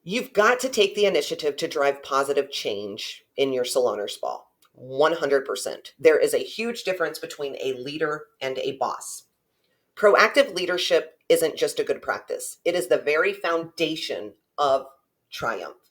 You've got to take the initiative to drive positive change in your salon or spa. 100%. There is a huge difference between a leader and a boss. Proactive leadership isn't just a good practice. It is the very foundation of triumph.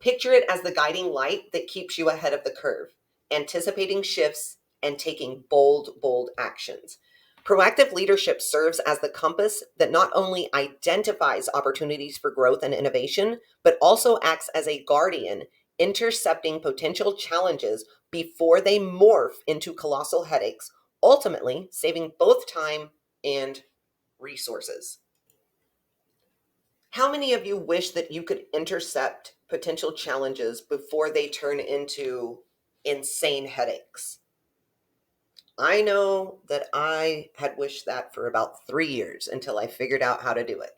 Picture it as the guiding light that keeps you ahead of the curve, anticipating shifts and taking bold actions. Proactive leadership serves as the compass that not only identifies opportunities for growth and innovation, but also acts as a guardian, intercepting potential challenges before they morph into colossal headaches, ultimately saving both time and resources. How many of you wish that you could intercept potential challenges before they turn into insane headaches? I know that I had wished that for about 3 years until I figured out how to do it.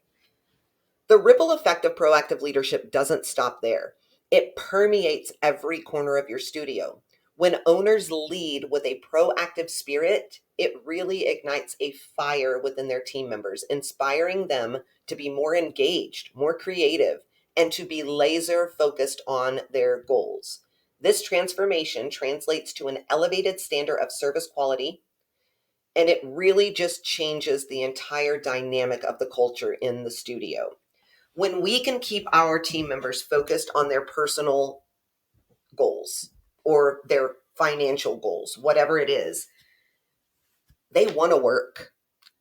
The ripple effect of proactive leadership doesn't stop there. It permeates every corner of your studio. When owners lead with a proactive spirit, it really ignites a fire within their team members, inspiring them to be more engaged, more creative, and to be laser focused on their goals. This transformation translates to an elevated standard of service quality, and it really just changes the entire dynamic of the culture in the studio. When we can keep our team members focused on their personal goals or their financial goals, whatever it is, they want to work.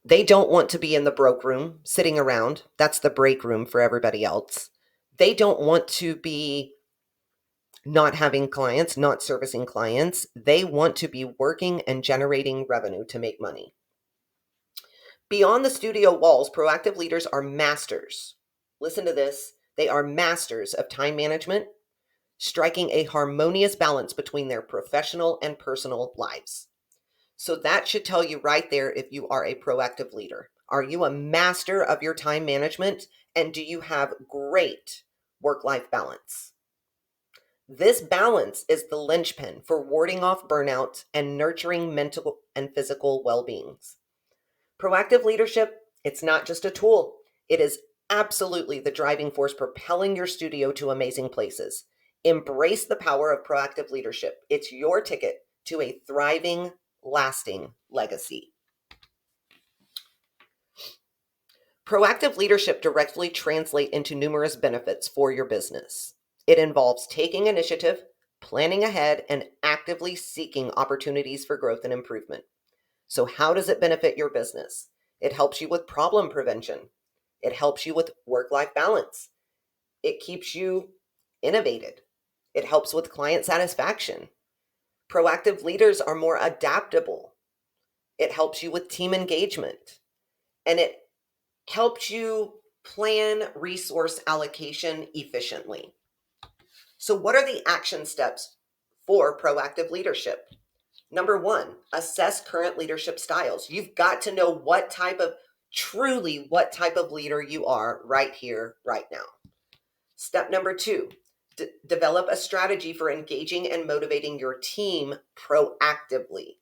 They don't want to be in the broke room sitting around. That's the break room for everybody else. They don't want to be not having clients, not servicing clients. They want to be working and generating revenue to make money. Beyond the studio walls, proactive leaders are masters. Listen to this. They are masters of time management, striking a harmonious balance between their professional and personal lives. So that should tell you right there if you are a proactive leader. Are you a master of your time management? And do you have great work-life balance? This balance is the linchpin for warding off burnout and nurturing mental and physical well-being. Proactive leadership, it's not just a tool. It is absolutely the driving force propelling your studio to amazing places. Embrace the power of proactive leadership. It's your ticket to a thriving, lasting legacy. Proactive leadership directly translates into numerous benefits for your business. It involves taking initiative, planning ahead, and actively seeking opportunities for growth and improvement. So how does it benefit your business? It helps you with problem prevention. It helps you with work-life balance. It keeps you innovated. It helps with client satisfaction. Proactive leaders are more adaptable. It helps you with team engagement. And it helps you plan resource allocation efficiently. So what are the action steps for proactive leadership? Number one, assess current leadership styles. You've got to know what type of leader you are right here, right now. Step number two, develop a strategy for engaging and motivating your team proactively.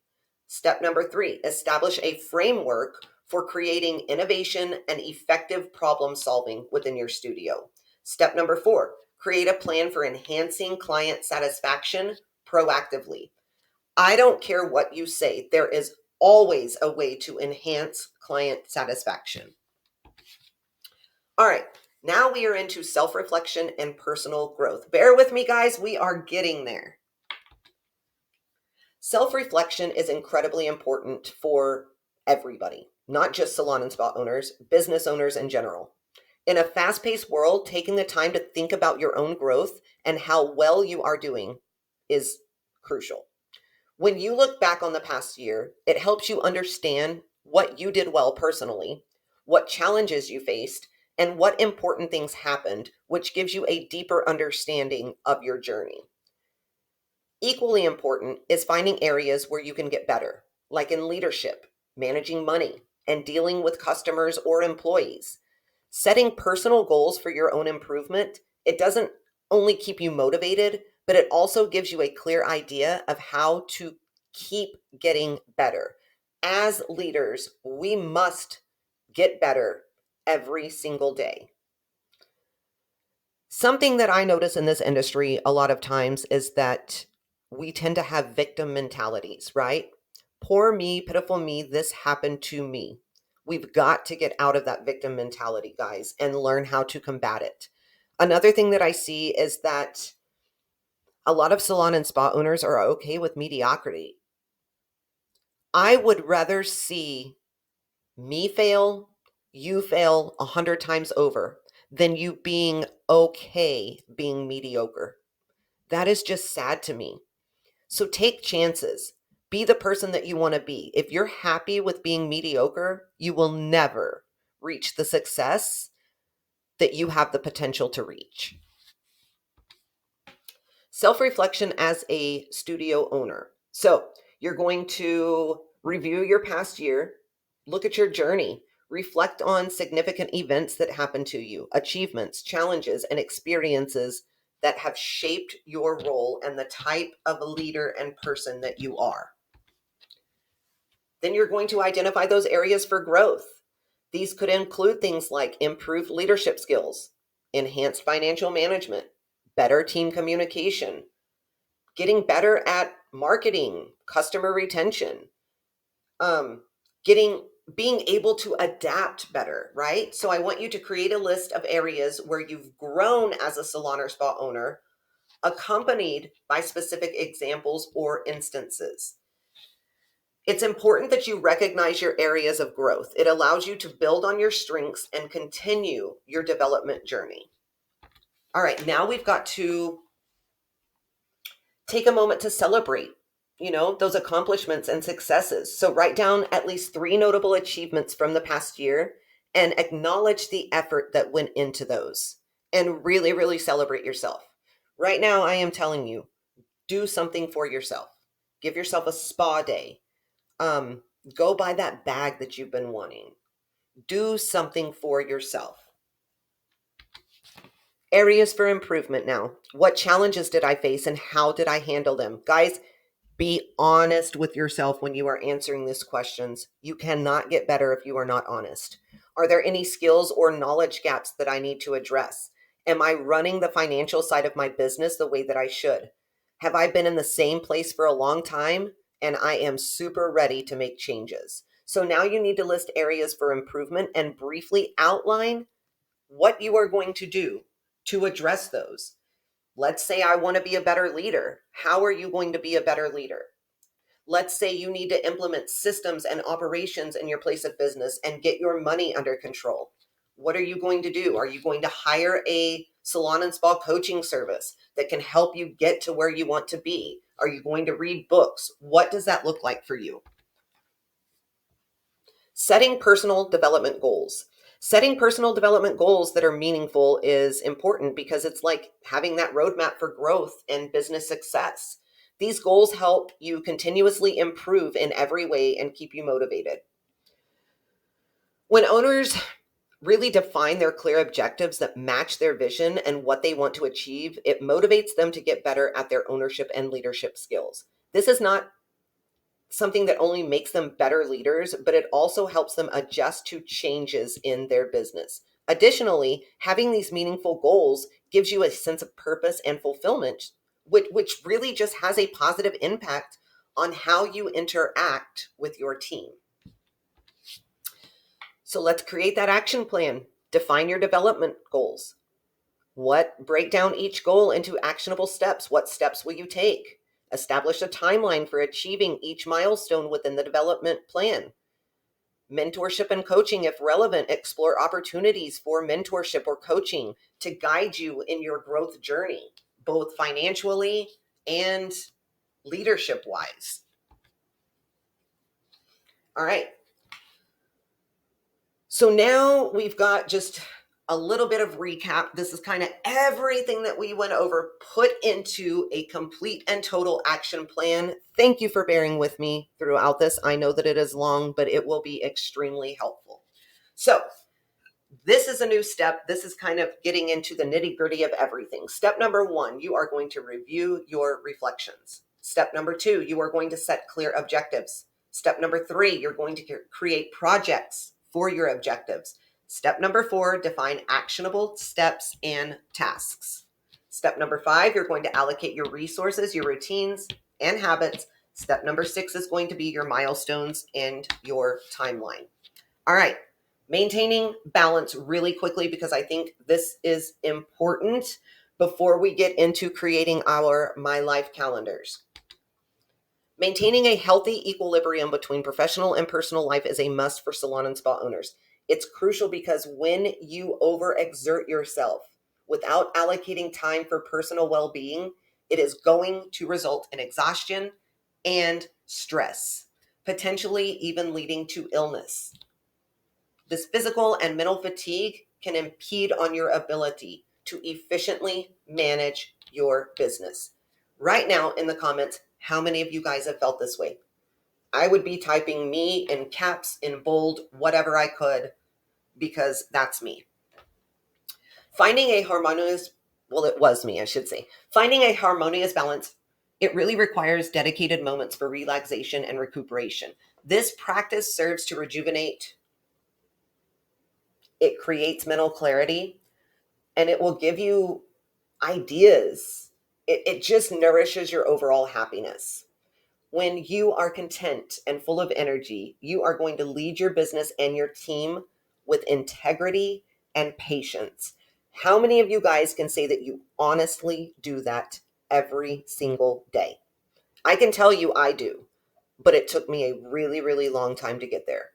Step number three, establish a framework for creating innovation and effective problem solving within your studio. Step number four, create a plan for enhancing client satisfaction proactively. I don't care what you say, there is always a way to enhance client satisfaction. All right, now we are into self-reflection and personal growth. Bear with me, guys, we are getting there. Self-reflection is incredibly important for everybody, not just salon and spa owners, business owners in general. In a fast-paced world, taking the time to think about your own growth and how well you are doing is crucial. When you look back on the past year, it helps you understand what you did well personally, what challenges you faced, and what important things happened, which gives you a deeper understanding of your journey. Equally important is finding areas where you can get better, like in leadership, managing money, and dealing with customers or employees. Setting personal goals for your own improvement, it doesn't only keep you motivated, but it also gives you a clear idea of how to keep getting better. As leaders, we must get better every single day. Something that I notice in this industry a lot of times is that we tend to have victim mentalities, right? Poor me, pitiful me, this happened to me. We've got to get out of that victim mentality, guys, and learn how to combat it. Another thing that I see is that a lot of salon and spa owners are okay with mediocrity. I would rather see me fail, you fail 100 times over than you being okay being mediocre. That is just sad to me. So take chances. Be the person that you want to be. If you're happy with being mediocre, you will never reach the success that you have the potential to reach. Self-reflection as a studio owner. So you're going to review your past year, look at your journey, reflect on significant events that happened to you, achievements, challenges, and experiences that have shaped your role and the type of leader and person that you are. Then you're going to identify those areas for growth. These could include things like improved leadership skills, enhanced financial management, better team communication, getting better at marketing, customer retention, getting being able to adapt better, right? So I want you to create a list of areas where you've grown as a salon or spa owner, accompanied by specific examples or instances. It's important that you recognize your areas of growth. It allows you to build on your strengths and continue your development journey. All right, now we've got to take a moment to celebrate, those accomplishments and successes. So write down at least 3 notable achievements from the past year and acknowledge the effort that went into those and really, really celebrate yourself. Right now, I am telling you, do something for yourself. Give yourself a spa day. Go buy that bag that you've been wanting. Do something for yourself. Areas for improvement now. What challenges did I face and how did I handle them? Guys, be honest with yourself when you are answering these questions. You cannot get better if you are not honest. Are there any skills or knowledge gaps that I need to address? Am I running the financial side of my business the way that I should? Have I been in the same place for a long time and I am super ready to make changes? So now you need to list areas for improvement and briefly outline what you are going to do to address those. Let's say I want to be a better leader. How are you going to be a better leader? Let's say you need to implement systems and operations in your place of business and get your money under control. What are you going to do? Are you going to hire a salon and spa coaching service that can help you get to where you want to be? Are you going to read books? What does that look like for you? Setting personal development goals. Setting personal development goals that are meaningful is important because it's like having that roadmap for growth and business success. These goals help you continuously improve in every way and keep you motivated. When owners really define their clear objectives that match their vision and what they want to achieve, it motivates them to get better at their ownership and leadership skills. This is not something that only makes them better leaders, but it also helps them adjust to changes in their business. Additionally, having these meaningful goals gives you a sense of purpose and fulfillment, which really just has a positive impact on how you interact with your team. So let's create that action plan. Define your development goals. Break down each goal into actionable steps. What steps will you take? Establish a timeline for achieving each milestone within the development plan. Mentorship and coaching, if relevant, explore opportunities for mentorship or coaching to guide you in your growth journey, both financially and leadership wise. All right. So now we've got just a little bit of recap. This is kind of everything that we went over put into a complete and total action plan. Thank you for bearing with me throughout this. I know that it is long, but it will be extremely helpful. So this is a new step. This is kind of getting into the nitty-gritty of everything. Step number 1, you are going to review your reflections. Step number 2, you are going to set clear objectives. Step number 3, you're going to create projects for your objectives. Step number 4, define actionable steps and tasks. Step number 5, you're going to allocate your resources, your routines, and habits. Step number 6 is going to be your milestones and your timeline. All right, maintaining balance really quickly because I think this is important before we get into creating our My Life calendars. Maintaining a healthy equilibrium between professional and personal life is a must for salon and spa owners. It's crucial because when you overexert yourself without allocating time for personal well-being, it is going to result in exhaustion and stress, potentially even leading to illness. This physical and mental fatigue can impede on your ability to efficiently manage your business. Right now in the comments, how many of you guys have felt this way? I would be typing me in caps, in bold, whatever I could, because that's me. Finding a harmonious, it was me, I should say. Finding a harmonious balance, it really requires dedicated moments for relaxation and recuperation. This practice serves to rejuvenate. It creates mental clarity. and it will give you ideas. It just nourishes your overall happiness. When you are content and full of energy, you are going to lead your business and your team with integrity and patience. How many of you guys can say that you honestly do that every single day? I can tell you I do, but it took me a really, really long time to get there.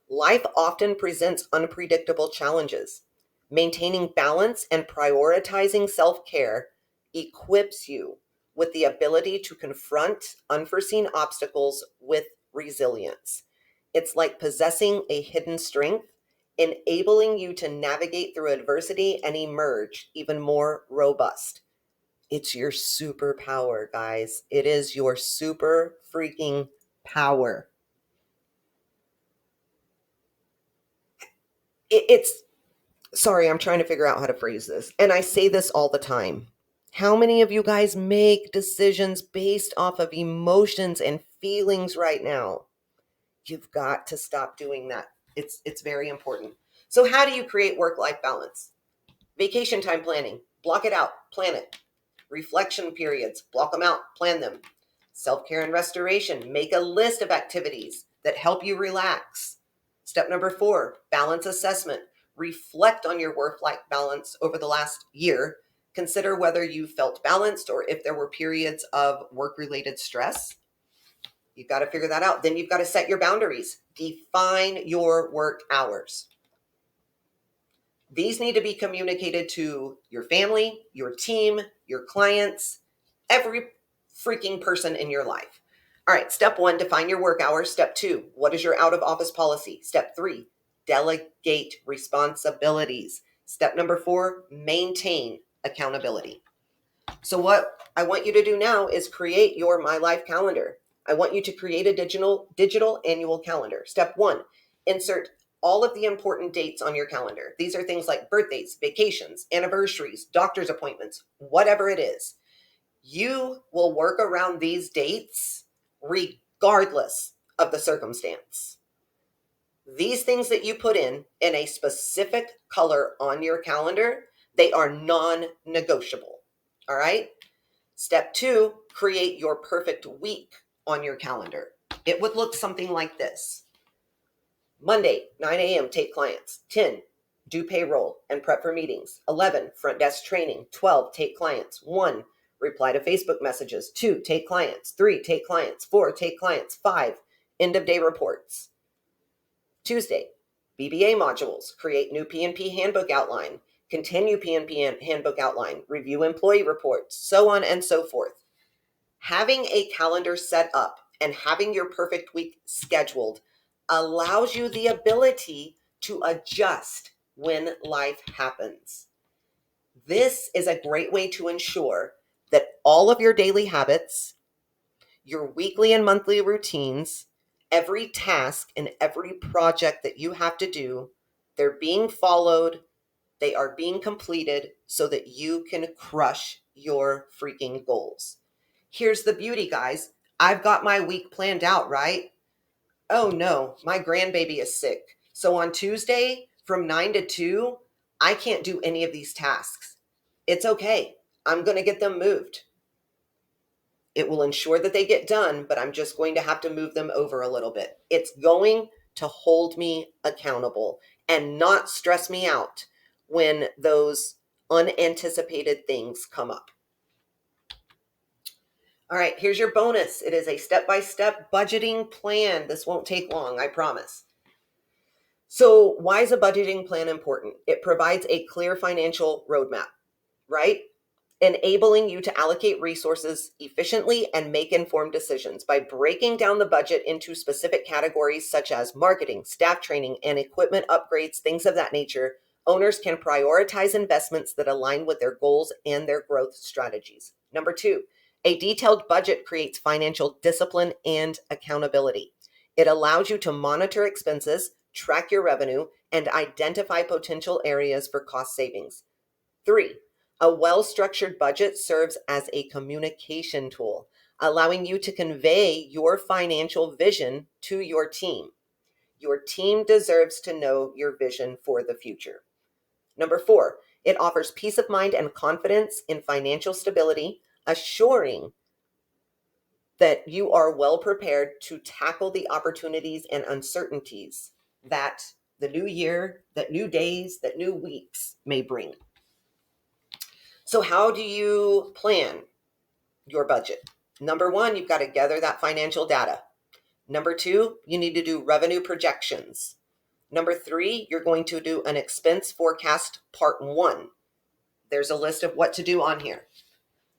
Life often presents unpredictable challenges. Maintaining balance and prioritizing self care equips you with the ability to confront unforeseen obstacles with resilience. It's like possessing a hidden strength, enabling you to navigate through adversity and emerge even more robust. It's your superpower, guys. It is your super freaking power. It's sorry, I'm trying to figure out how to phrase this. And I say this all the time. How many of you guys make decisions based off of emotions and feelings right now? You've got to stop doing that. It's very important. So how do you create work-life balance? Vacation time planning. Block it out. Plan it. Reflection periods. Block them out. Plan them. Self-care and restoration. Make a list of activities that help you relax. Step number 4, balance assessment. Reflect on your work-life balance over the last year. Consider whether you felt balanced or if there were periods of work-related stress. You've got to figure that out. Then you've got to set your boundaries. Define your work hours. These need to be communicated to your family, your team, your clients, every freaking person in your life. All right, step 1, define your work hours. Step 2, what is your out of office policy? Step 3, delegate responsibilities. Step number 4, maintain accountability. So what I want you to do now is create your My Life calendar. I want you to create a digital annual calendar. Step 1, insert all of the important dates on your calendar. These are things like birthdays, vacations, anniversaries, doctor's appointments, whatever it is. You will work around these dates regardless of the circumstance. These things that you put in a specific color on your calendar, they are non-negotiable. All right? Step 2, create your perfect week on your calendar. It would look something like this. Monday, 9 a.m., take clients. 10, do payroll and prep for meetings. 11, front desk training. 12, take clients. 1, reply to Facebook messages. 2, take clients. 3, take clients. 4, take clients. 5, end of day reports. Tuesday, BBA modules, create new P&P handbook outline, continue P&P handbook outline, review employee reports, so on and so forth. Having a calendar set up and having your perfect week scheduled allows you the ability to adjust when life happens. This is a great way to ensure that all of your daily habits, your weekly and monthly routines, every task and every project that you have to do, they're being followed, they are being completed so that you can crush your freaking goals. Here's the beauty, guys. I've got my week planned out, right? Oh no, my grandbaby is sick. So on Tuesday from 9 to 2, I can't do any of these tasks. It's okay. I'm going to get them moved. It will ensure that they get done, but I'm just going to have to move them over a little bit. It's going to hold me accountable and not stress me out when those unanticipated things come up. All right, here's your bonus. It is a step-by-step budgeting plan. This won't take long, I promise. So why is a budgeting plan important? It provides a clear financial roadmap, right? Enabling you to allocate resources efficiently and make informed decisions. By breaking down the budget into specific categories such as marketing, staff training, and equipment upgrades, things of that nature, owners can prioritize investments that align with their goals and their growth strategies. Number 2, a detailed budget creates financial discipline and accountability. It allows you to monitor expenses, track your revenue, and identify potential areas for cost savings. 3, a well-structured budget serves as a communication tool, allowing you to convey your financial vision to your team. Your team deserves to know your vision for the future. Number 4, It offers peace of mind and confidence in financial stability, assuring that you are well prepared to tackle the opportunities and uncertainties that the new year, that new days, that new weeks may bring. So how do you plan your budget? Number one, you've got to gather that financial data. Number two, you need to do revenue projections. Number three, you're going to do an expense forecast part one. There's a list of what to do on here.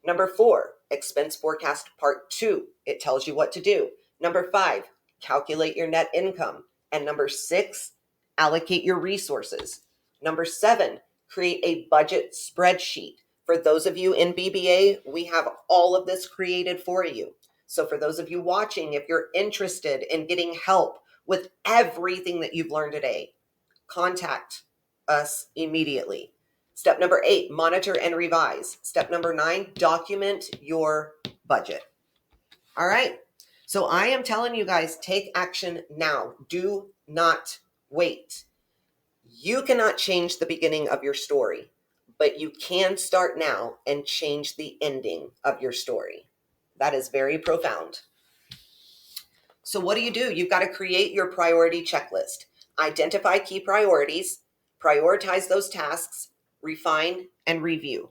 Number four, expense forecast part two. It tells you what to do. Number five, calculate your net income. And number six, allocate your resources. Number seven, create a budget spreadsheet. For those of you in BBA, we have all of this created for you. So for those of you watching, if you're interested in getting help with everything that you've learned today, contact us immediately. Step number 8, monitor and revise. Step number 9, document your budget. All right. So I am telling you guys, take action now. Do not wait. You cannot change the beginning of your story, but you can start now and change the ending of your story. That is very profound. So what do? You've got to create your priority checklist. Identify key priorities, prioritize those tasks, refine and review.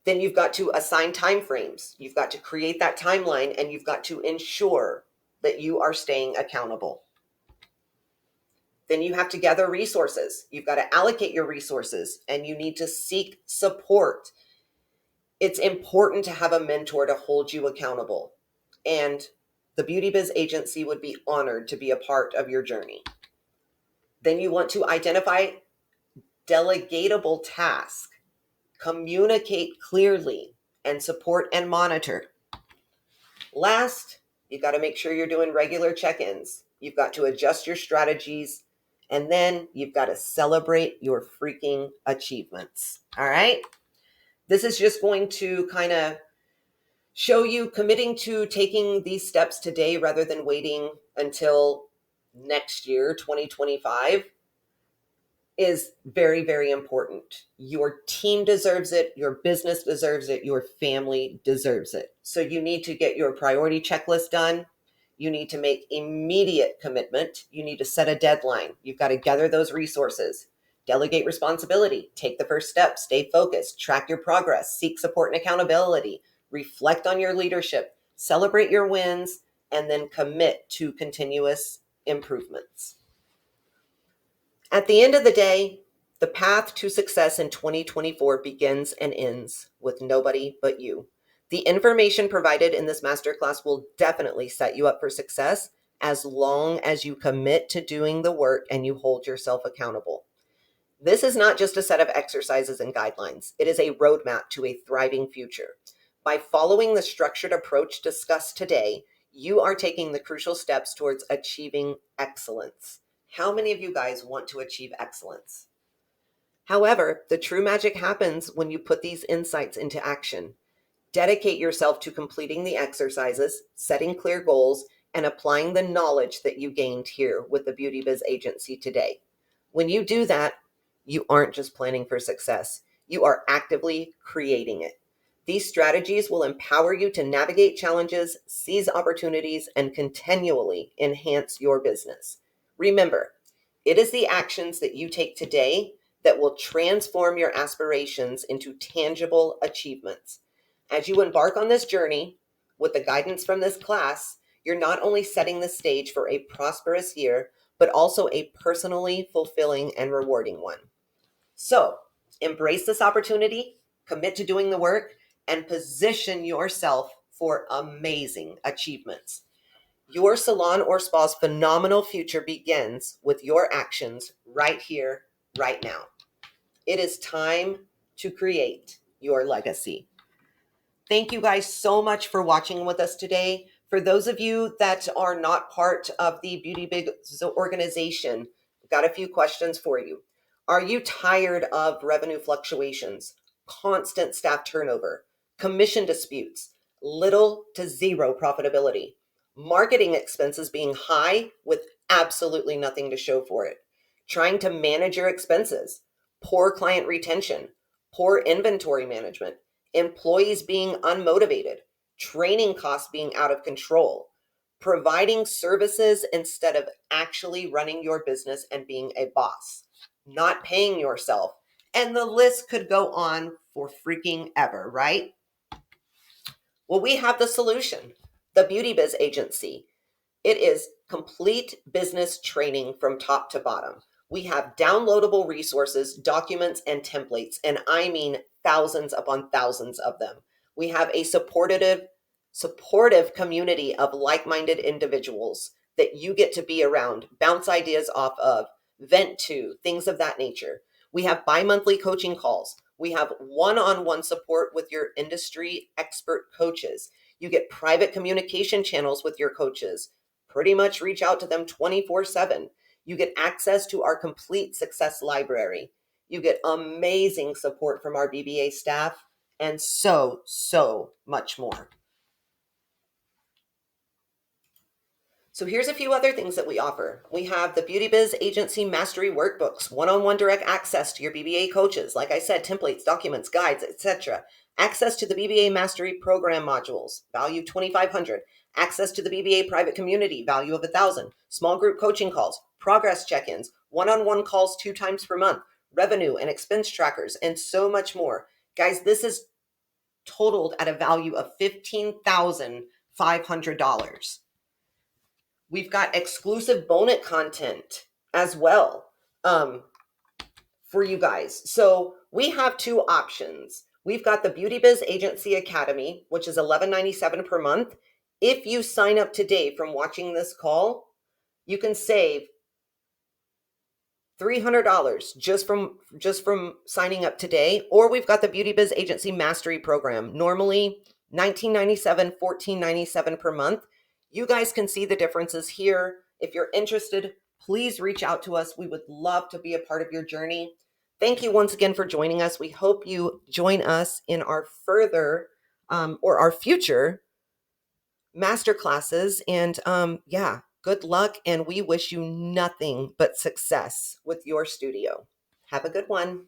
Then you've got to assign timeframes. You've got to create that timeline, and you've got to ensure that you are staying accountable. Then you have to gather resources. You've got to allocate your resources, and you need to seek support. It's important to have a mentor to hold you accountable. And the Beauty Biz Agency would be honored to be a part of your journey. Then you want to identify delegatable tasks, communicate clearly, and support and monitor. Last, you've got to make sure you're doing regular check-ins. You've got to adjust your strategies, and then you've got to celebrate your freaking achievements. All right? This is just going to kind of show you committing to taking these steps today rather than waiting until next year, 2025, is very, very important. Your team deserves it. Your business deserves it. Your family deserves it. So you need to get your priority checklist done. You need to make immediate commitment. You need to set a deadline. You've got to gather those resources, delegate responsibility, take the first step, stay focused, track your progress, seek support and accountability, reflect on your leadership, celebrate your wins, and then commit to continuous improvements. At the end of the day, the path to success in 2024 begins and ends with nobody but you. The information provided in this masterclass will definitely set you up for success as long as you commit to doing the work and you hold yourself accountable. This is not just a set of exercises and guidelines. It is a roadmap to a thriving future. By following the structured approach discussed today, you are taking the crucial steps towards achieving excellence. How many of you guys want to achieve excellence? However, the true magic happens when you put these insights into action. Dedicate yourself to completing the exercises, setting clear goals, and applying the knowledge that you gained here with the Beauty Biz Agency today. When you do that, you aren't just planning for success. You are actively creating it. These strategies will empower you to navigate challenges, seize opportunities, and continually enhance your business. Remember, it is the actions that you take today that will transform your aspirations into tangible achievements. As you embark on this journey with the guidance from this class, you're not only setting the stage for a prosperous year, but also a personally fulfilling and rewarding one. So, embrace this opportunity, commit to doing the work, and position yourself for amazing achievements. Your salon or spa's phenomenal future begins with your actions right here, right now. It is time to create your legacy. Thank you guys so much for watching with us today. For those of you that are not part of the Beauty Biz organization, I've got a few questions for you. Are you tired of revenue fluctuations, constant staff turnover, commission disputes, little to zero profitability, marketing expenses being high with absolutely nothing to show for it, trying to manage your expenses, poor client retention, poor inventory management, employees being unmotivated, training costs being out of control, providing services instead of actually running your business and being a boss, not paying yourself. And the list could go on for freaking ever, right? Well, we have the solution, the Beauty Biz Agency. It is complete business training from top to bottom. We have downloadable resources, documents, and templates, and I mean thousands upon thousands of them. We have a supportive community of like-minded individuals that you get to be around, bounce ideas off of, vent to, things of that nature. We have bi-monthly coaching calls. We have one-on-one support with your industry expert coaches. You get private communication channels with your coaches. Pretty much reach out to them 24/7. You get access to our complete success library. You get amazing support from our BBA staff and so much more. So here's a few other things that we offer. We have the Beauty Biz Agency Mastery Workbooks, one-on-one direct access to your BBA coaches. Like I said, templates, documents, guides, etc. Access to the BBA Mastery Program modules, value $2,500. Access to the BBA private community, value of $1,000. Small group coaching calls, progress check-ins, one-on-one calls 2 times per month, revenue and expense trackers, and so much more. Guys, this is totaled at a value of $15,500. We've got exclusive bonus content as well for you guys. So we have 2 options. We've got the Beauty Biz Agency Academy, which is $11.97 per month. If you sign up today from watching this call, you can save $300 just from signing up today. Or we've got the Beauty Biz Agency Mastery Program, normally $19.97, $14.97 per month. You guys can see the differences here. If you're interested, please reach out to us. We would love to be a part of your journey. Thank you once again for joining us. We hope you join us in our further or our future masterclasses. And yeah, good luck. And we wish you nothing but success with your studio. Have a good one.